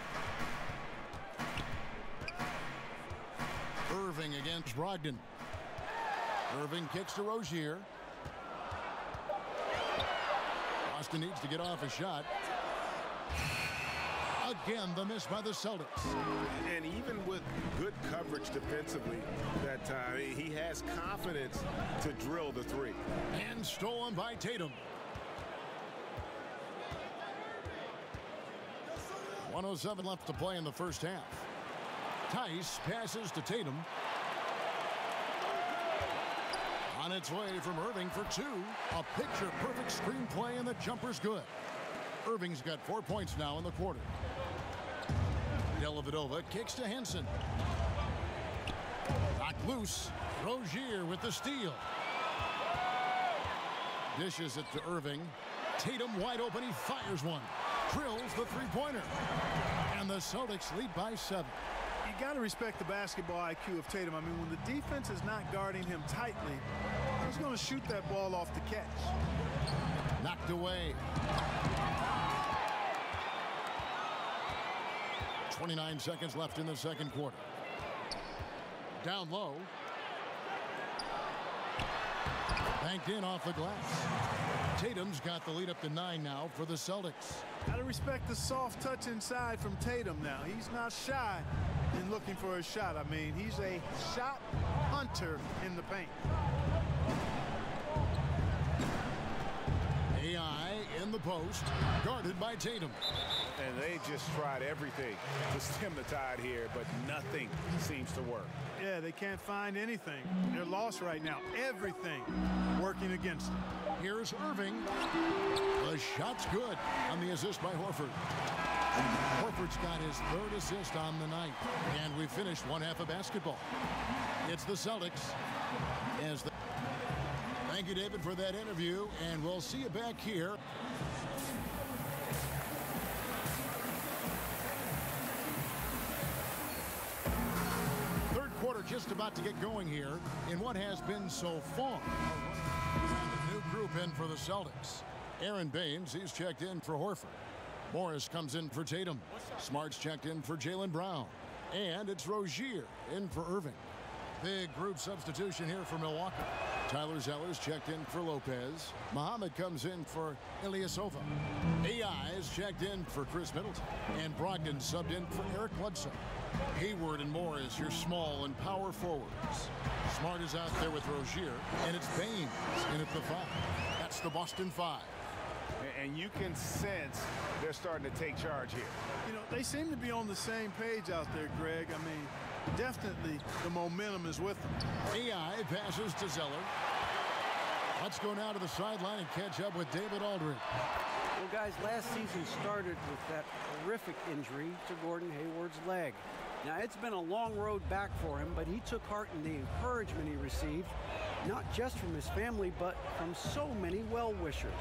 Irving against Brogdon. Irving kicks to Rozier. Boston needs to get off a shot. Again, the miss by the Celtics. And even with good coverage defensively that time, he has confidence to drill the three. And stolen by Tatum. 1:07 left to play in the first half. Tice passes to Tatum. On its way from Irving for two. A picture-perfect screenplay, and the jumper's good. Irving's got 4 points now in the quarter. Dellavedova kicks to Henson. Knocked loose. Rozier with the steal. Dishes it to Irving. Tatum wide open. He fires one. Drills the three-pointer. And the Celtics lead by 7. You got to respect the basketball IQ of Tatum. I mean, when the defense is not guarding him tightly, he's going to shoot that ball off the catch. Knocked away. 29 seconds left in the second quarter. Down low. Banked in off the glass. Tatum's got the lead up to 9 now for the Celtics. Got to respect the soft touch inside from Tatum now. He's not shy in looking for a shot. I mean, he's a shot hunter in the paint. AI in the post, guarded by Tatum. And they just tried everything to stem the tide here, but nothing seems to work. Yeah, they can't find anything. They're lost right now. Everything working against them. Here's Irving. The shot's good on the assist by Horford. Horford's got his 3rd assist on the night. And we finished one half of basketball. It's the Celtics. Thank you, David, for that interview, and we'll see you back here. Third quarter just about to get going here in what has been so far. A new group in for the Celtics. Aaron Baines, he's checked in for Horford. Morris comes in for Tatum. Smart's checked in for Jaylen Brown. And it's Rozier in for Irving. Big group substitution here for Milwaukee. Tyler Zeller's checked in for Lopez. Muhammad comes in for Ilyasova. AI is checked in for Chris Middleton. And Brogdon subbed in for Eric Bledsoe. Hayward and Morris, your small and power forwards. Smart is out there with Rozier. And it's Baines in at the 5. That's the Boston 5. And you can sense they're starting to take charge here. You know, they seem to be on the same page out there, Greg. I mean, definitely the momentum is with them. AI passes to Zeller. Let's go now to the sideline and catch up with David Aldridge. Well, guys, last season started with that horrific injury to Gordon Hayward's leg. Now, it's been a long road back for him, but he took heart in the encouragement he received, not just from his family, but from so many well-wishers.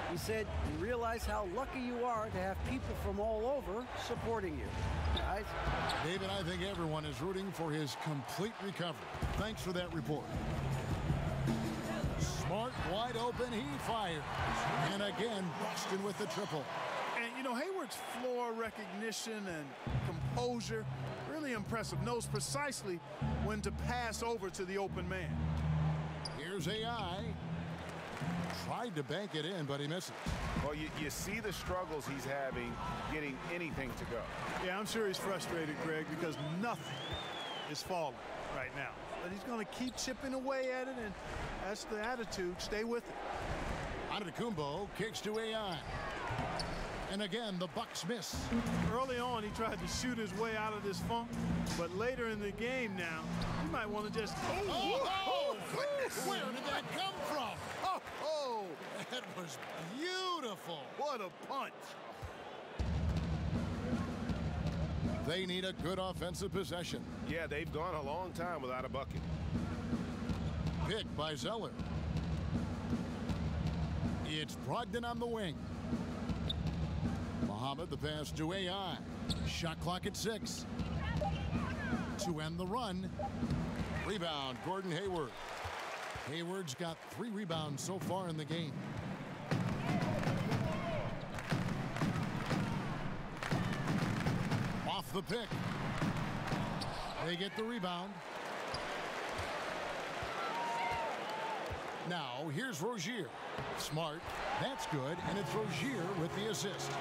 He said, you realize how lucky you are to have people from all over supporting you. Guys? David, I think everyone is rooting for his complete recovery. Thanks for that report. Smart, wide open, he fires. And again, Boston with the triple. And, you know, Hayward's floor recognition and composure, really impressive. Knows precisely when to pass over to the open man. Here's AI. Tried to bank it in, but he misses. Well, you see the struggles he's having getting anything to go. Yeah, I'm sure he's frustrated, Greg, because nothing is falling right now. But he's going to keep chipping away at it, and that's the attitude. Stay with it. Antetokounmpo kicks to AI. And again, the Bucks miss. Early on, he tried to shoot his way out of this funk, but later in the game now, you might want to just... Oh, goodness! Where did that come from? Oh, that was beautiful. What a punch. They need a good offensive possession. Yeah, they've gone a long time without a bucket. Pick by Zeller. It's Brogdon on the wing. Muhammad, the pass to AI. Shot clock at 6. To end the run. Rebound, Gordon Hayward. Hayward's got 3 rebounds so far in the game. Off the pick. They get the rebound. Now, here's Rozier. Smart. That's good, and it's Rozier with the assist.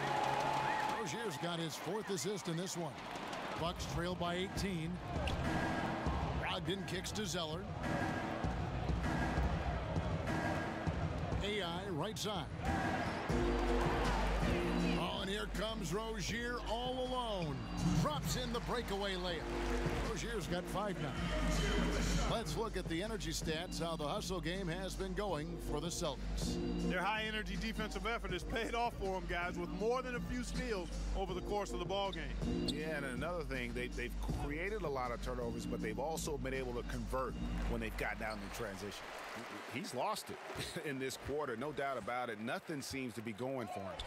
Rozier's got his 4th assist in this one. Bucks trail by 18. Brogdon kicks to Zeller. AI right side. Oh, and here comes Rozier all alone. Drops in the breakaway layup. Rozier's got 5 now. Let's look at the energy stats, how the hustle game has been going for the Celtics. Their high-energy defensive effort has paid off for them, guys, with more than a few steals over the course of the ball game. Yeah, and another thing, they've created a lot of turnovers, but they've also been able to convert when they've gotten out in transition. He's lost it in this quarter, no doubt about it. Nothing seems to be going for him.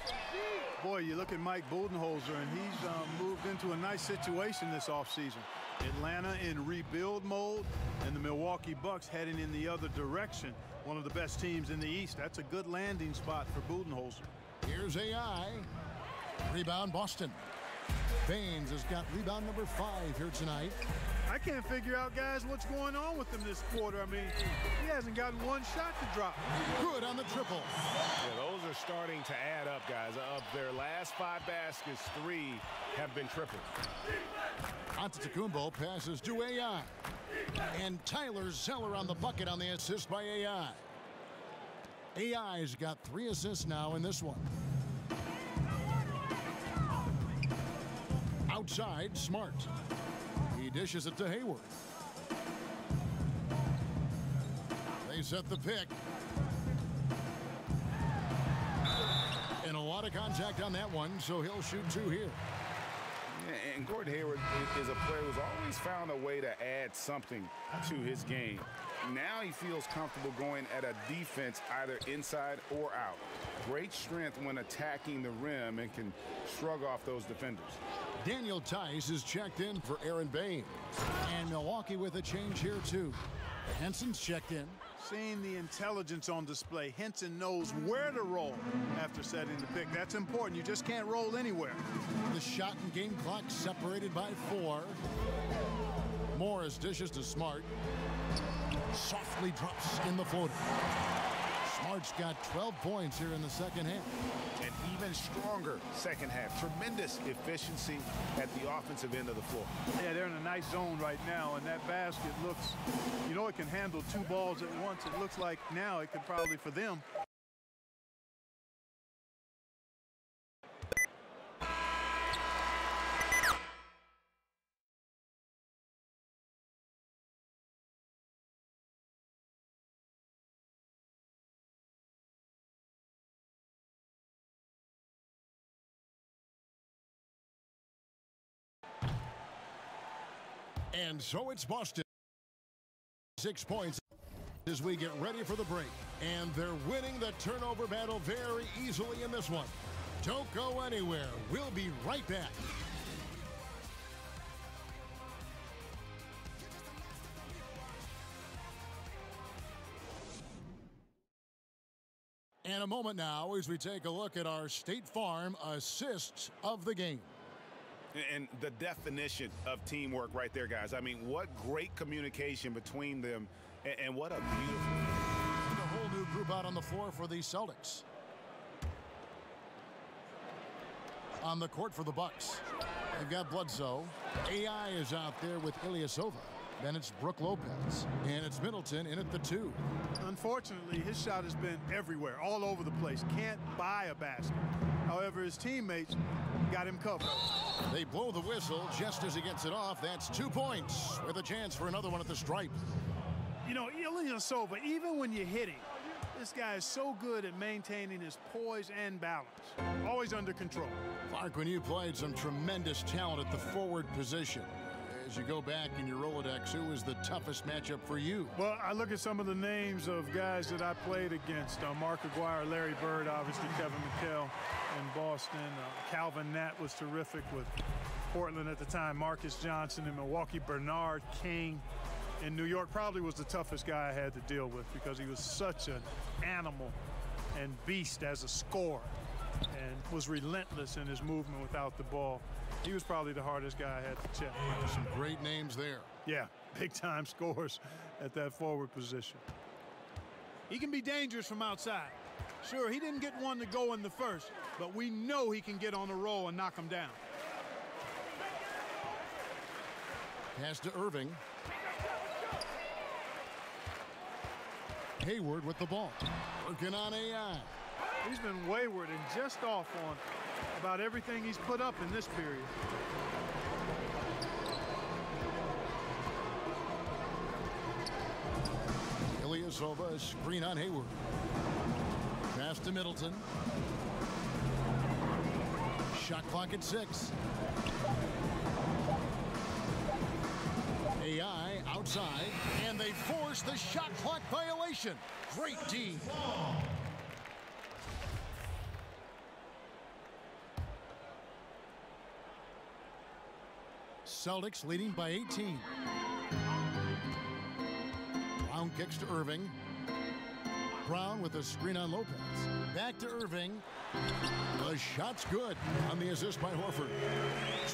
Boy, you look at Mike Budenholzer, and he's moved into a nice situation this offseason. Atlanta in rebuild mode, and the Milwaukee Bucks heading in the other direction. One of the best teams in the East. That's a good landing spot for Budenholzer. Here's AI. Rebound, Boston. Baines has got rebound number 5 here tonight. I can't figure out, guys, what's going on with him this quarter. I mean, he hasn't gotten one shot to drop. Good on the triple. Yeah, those are starting to add up, guys. Of their last 5 baskets, 3 have been tripled. Antetokounmpo passes to AI. And Tyler Zeller on the bucket on the assist by AI. AI's got 3 assists now in this one. Outside, Smart. He dishes it to Hayward. They set the pick. And a lot of contact on that one, so he'll shoot 2 here. And Gordon Hayward is a player who's always found a way to add something to his game. Now he feels comfortable going at a defense either inside or out. Great strength when attacking the rim and can shrug off those defenders. Daniel Tice is checked in for Aaron Baines. And Milwaukee with a change here, too. Henson's checked in. Seeing the intelligence on display, Henson knows where to roll after setting the pick. That's important. You just can't roll anywhere. The shot and game clock separated by 4. Morris dishes to Smart. Softly drops in the floater. Smart's got 12 points here in the second half. An even stronger second half. Tremendous efficiency at the offensive end of the floor. Yeah, they're in a nice zone right now, and that basket looks, you know, it can handle 2 balls at once. It looks like now it could probably, for them, And so it's Boston. 6 points as we get ready for the break. And they're winning the turnover battle very easily in this one. Don't go anywhere. We'll be right back. And a moment now as we take a look at our State Farm assists of the game. And the definition of teamwork right there, guys. I mean, what great communication between them, and what a beautiful... And a whole new group out on the floor for the Celtics. On the court for the Bucks, they've got Bledsoe. AI is out there with Ilyasova. Then it's Brook Lopez, and it's Middleton in at the 2. Unfortunately, his shot has been everywhere, all over the place. Can't buy a basket. However, his teammates got him covered. They blow the whistle just as he gets it off. That's 2 points with a chance for another one at the stripe. You know, Ilyasova, even when you're hitting, this guy is so good at maintaining his poise and balance. Always under control. Clark, when you played some tremendous talent at the forward position, as you go back in your Rolodex, who was the toughest matchup for you? Well, I look at some of the names of guys that I played against. Mark Aguirre, Larry Bird, obviously Kevin McHale in Boston. Calvin Nat was terrific with Portland at the time. Marcus Johnson in Milwaukee. Bernard King in New York probably was the toughest guy I had to deal with because he was such an animal and beast as a scorer and was relentless in his movement without the ball. He was probably the hardest guy I had to check. Some great names there. Yeah, big-time scores at that forward position. He can be dangerous from outside. Sure, he didn't get one to go in the first, but we know he can get on a roll and knock him down. Pass to Irving. Hayward with the ball. Working on AI. He's been wayward and just off on about everything he's put up in this period. Ilyasova, screen on Hayward. Pass to Middleton. Shot clock at 6. AI outside, and they force the shot clock violation. Great D. Celtics leading by 18. Brown kicks to Irving. Brown with a screen on Lopez. Back to Irving. The shot's good on the assist by Horford.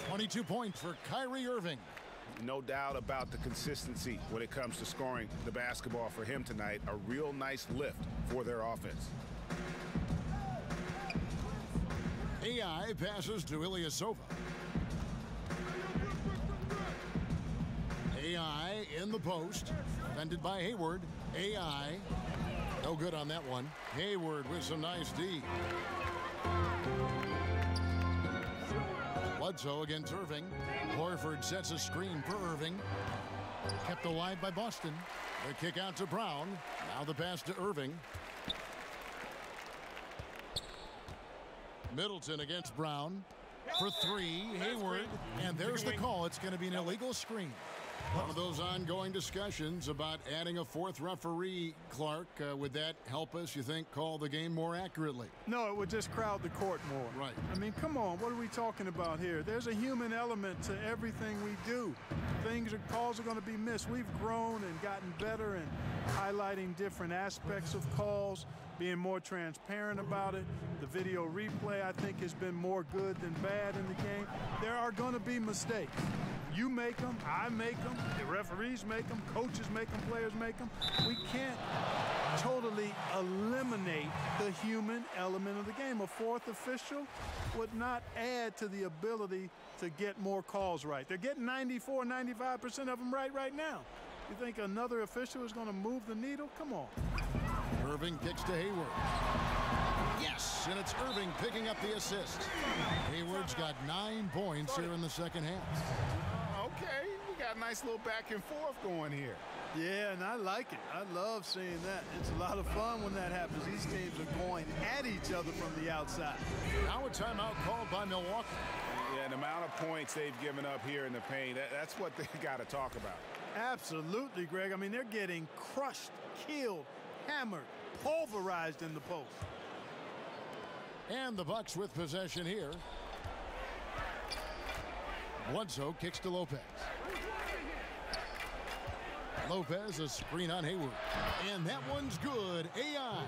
22 points for Kyrie Irving. No doubt about the consistency when it comes to scoring the basketball for him tonight. A real nice lift for their offense. AI passes to Ilyasova. AI in the post, defended by Hayward. AI, no good on that one. Hayward with some nice D. Bledsoe against Irving. Horford sets a screen for Irving. Kept alive by Boston. The kick out to Brown. Now the pass to Irving. Middleton against Brown for 3. Hayward, and there's the call. It's going to be an illegal screen. One of those ongoing discussions about adding a 4th referee, Clark. Would that help us, you think, call the game more accurately? No, it would just crowd the court more. Right. I mean, come on, what are we talking about here? There's a human element to everything we do. Calls are going to be missed. We've grown and gotten better in highlighting different aspects of calls, being more transparent about it. The video replay, I think, has been more good than bad in the game. There are going to be mistakes. You make them, I make them, the referees make them, coaches make them, players make them. We can't totally eliminate the human element of the game. A 4th official would not add to the ability to get more calls right. They're getting 94, 95% of them right now. You think another official is going to move the needle? Come on. Irving kicks to Hayward. Yes, and it's Irving picking up the assist. Hayward's got 9 points here in the second half. Okay, we got a nice little back and forth going here. Yeah, and I like it. I love seeing that. It's a lot of fun when that happens. These teams are going at each other from the outside. Now a timeout called by Milwaukee. Yeah, the amount of points they've given up here in the paint, that's what they got to talk about. Absolutely, Greg. I mean, they're getting crushed, killed, hammered, pulverized in the post. And the Bucks with possession here. Bledsoe kicks to Lopez. Lopez, a screen on Hayward. And that one's good. AI.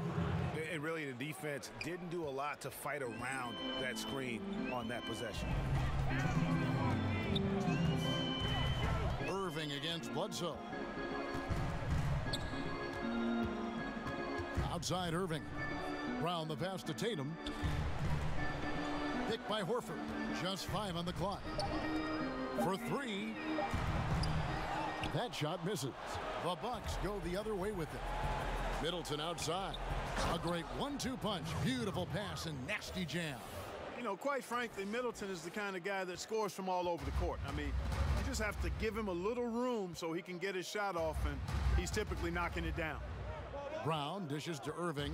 And really, the defense didn't do a lot to fight around that screen on that possession. Irving against Bledsoe. Outside Irving. Round the pass to Tatum. Picked by Horford. Just 5 on the clock. For 3. That shot misses. The Bucks go the other way with it. Middleton outside. A great 1-2 punch. Beautiful pass and nasty jam. You know, quite frankly, Middleton is the kind of guy that scores from all over the court. I mean, you just have to give him a little room so he can get his shot off, and he's typically knocking it down. Brown dishes to Irving.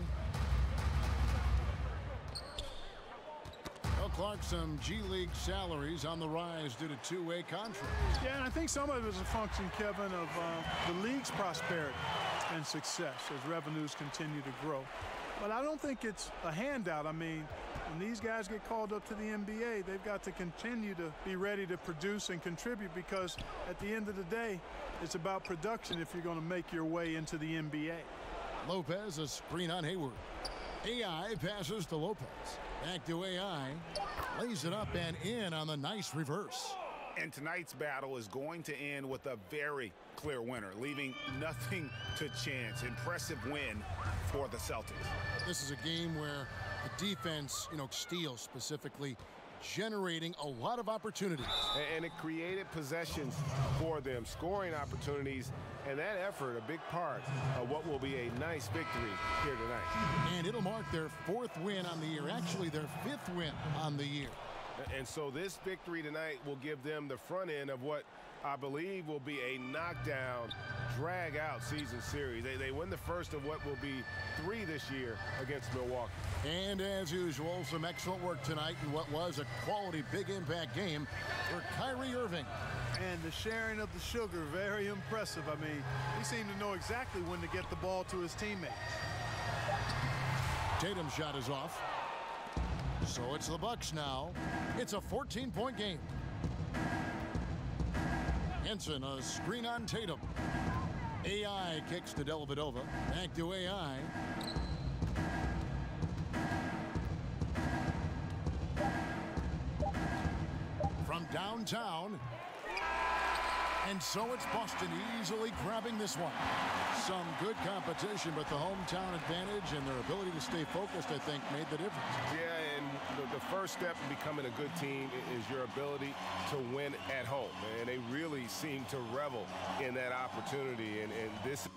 Well, Clark, some G League salaries on the rise due to two-way contracts. Yeah, and I think some of it is a function, Kevin, of the league's prosperity and success as revenues continue to grow. But I don't think it's a handout. I mean, when these guys get called up to the NBA, they've got to continue to be ready to produce and contribute, because at the end of the day, it's about production if you're going to make your way into the NBA. Lopez, a screen on Hayward. AI passes to Lopez. Back to AI. Lays it up and in on the nice reverse. And tonight's battle is going to end with a very clear winner, leaving nothing to chance. Impressive win for the Celtics. This is a game where the defense, steals specifically, generating a lot of opportunities. And it created possessions for them, scoring opportunities, and that effort, a big part of what will be a nice victory here tonight. And it'll mark their 4th win on the year, actually their 5th win on the year. And so this victory tonight will give them the front end of what I believe will be a knockdown, drag-out season series. They win the first of what will be 3 this year against Milwaukee. And as usual, some excellent work tonight in what was a quality big impact game for Kyrie Irving. And the sharing of the sugar, very impressive. I mean, he seemed to know exactly when to get the ball to his teammates. Tatum's shot is off. So it's the Bucks now. It's a 14-point game. Henson, a screen on Tatum. AI kicks to Dellavedova. Back to AI. From downtown. And so it's Boston easily grabbing this one. Some good competition, but the hometown advantage and their ability to stay focused, I think, made the difference. Yeah, and the first step in becoming a good team is your ability to win at home. And they really seem to revel in that opportunity. And this...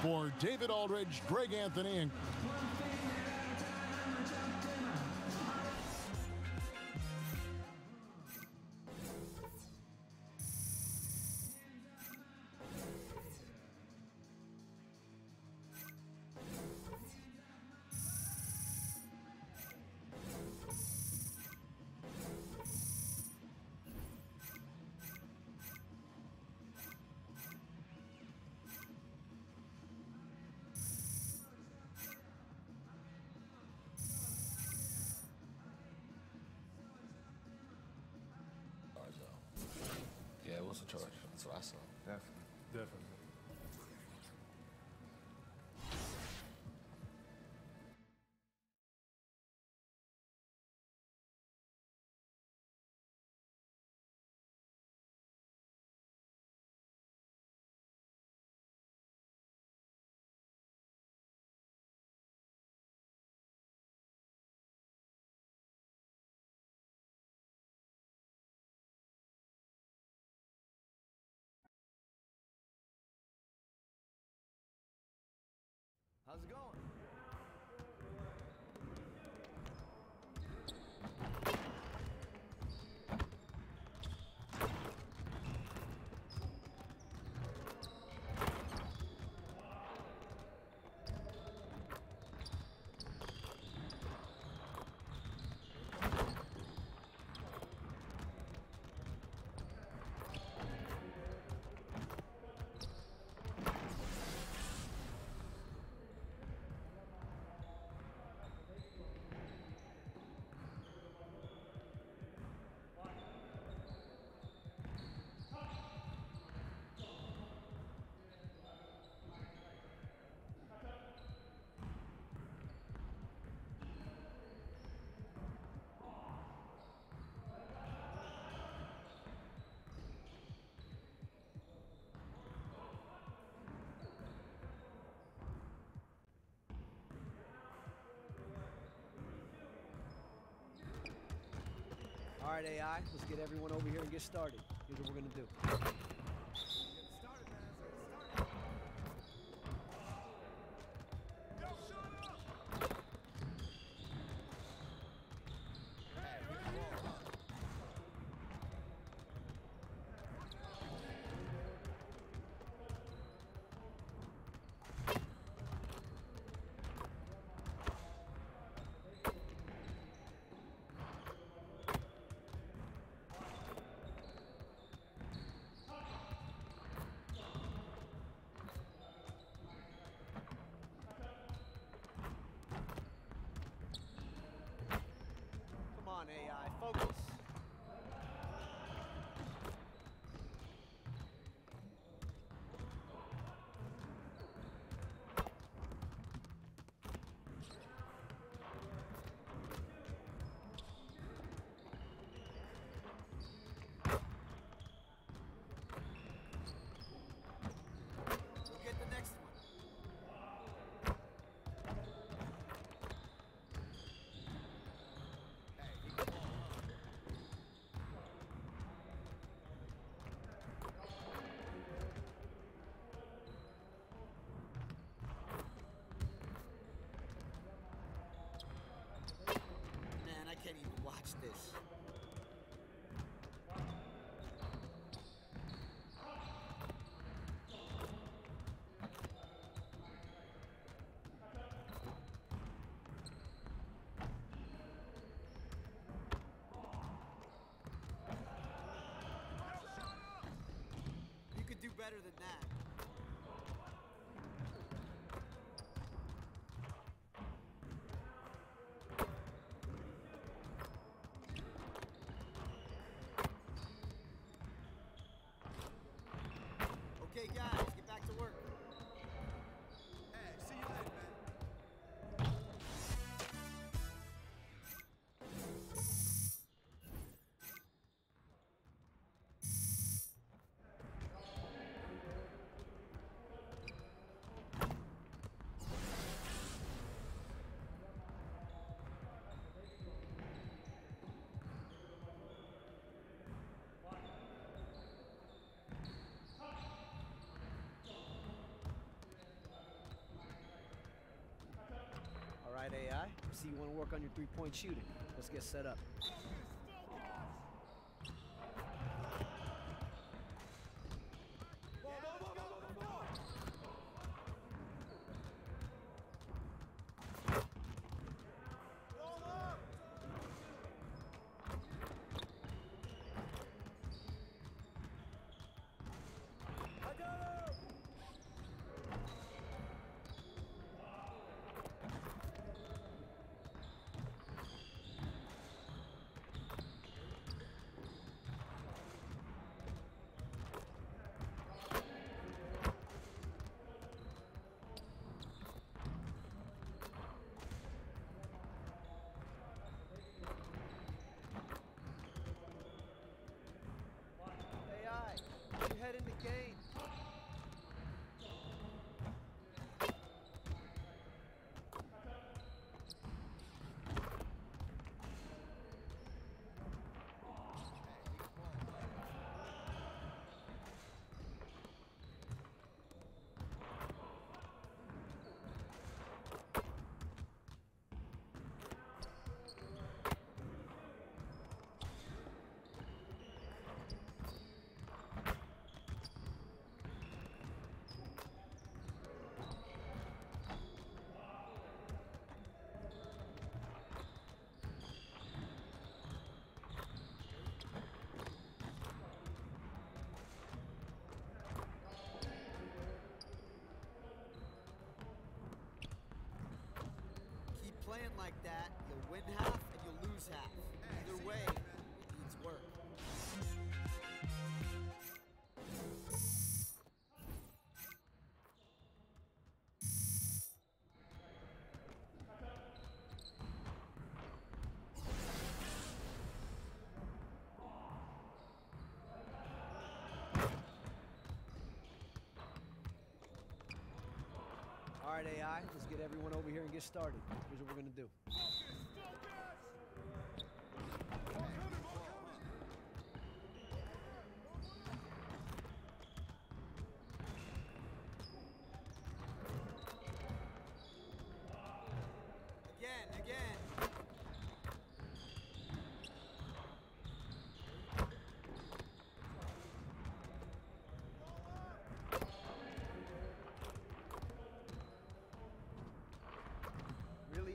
For David Aldridge, Greg Anthony, and Yeah, it was a charge. That's what I saw. Definitely. All right, AI, let's get everyone over here and get started. Here's what we're going to do. AI, focus. We'll get the next one. I can't even watch this. You could do better than that. Okay, guys, get back to work. Hey, see you later, man. All right, AI, I see you want to work on your three-point shooting. Let's get set up. Head in the game. Playing like that, you'll win half and you'll lose half. Either way, it needs work. All right, AI, let's get everyone over here and get started. Here's what we're going to do.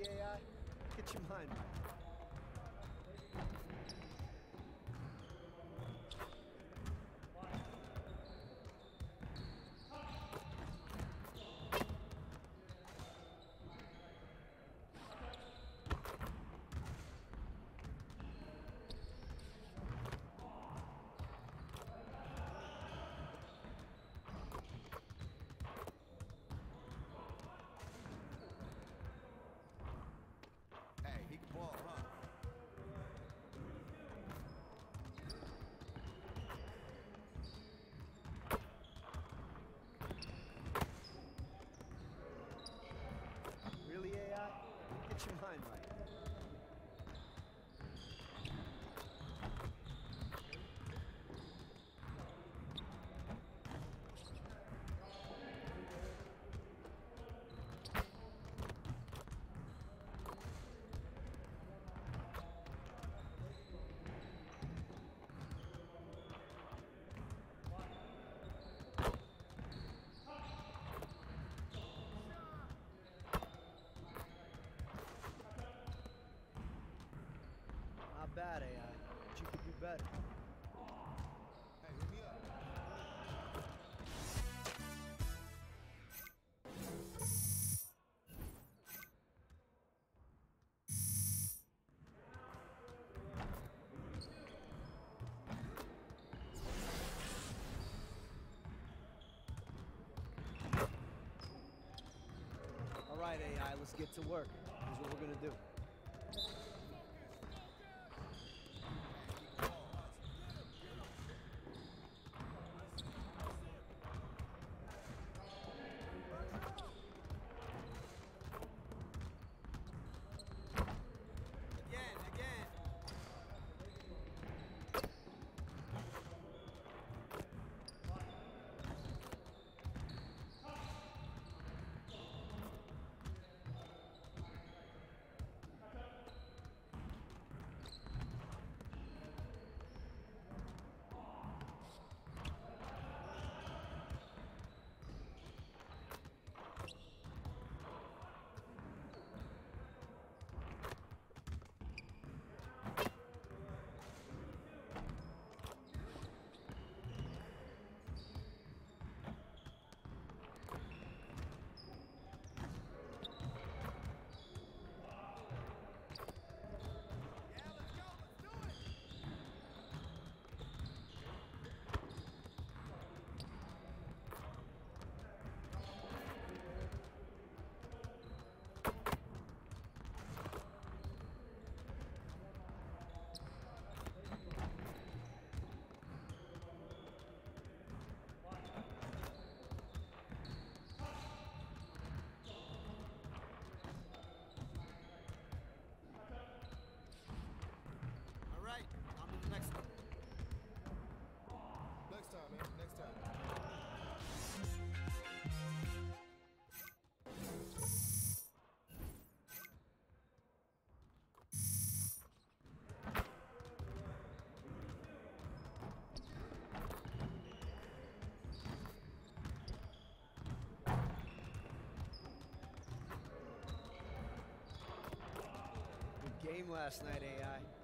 AI? Get your mind right. Really, AI? Get your mind right. Not bad, AI, but you could do better. Hey, hit me up. All right, AI, let's get to work. Here's what we're gonna do. Again. All right, on to the next one. Next time, man. Next time. Good game last night, AI.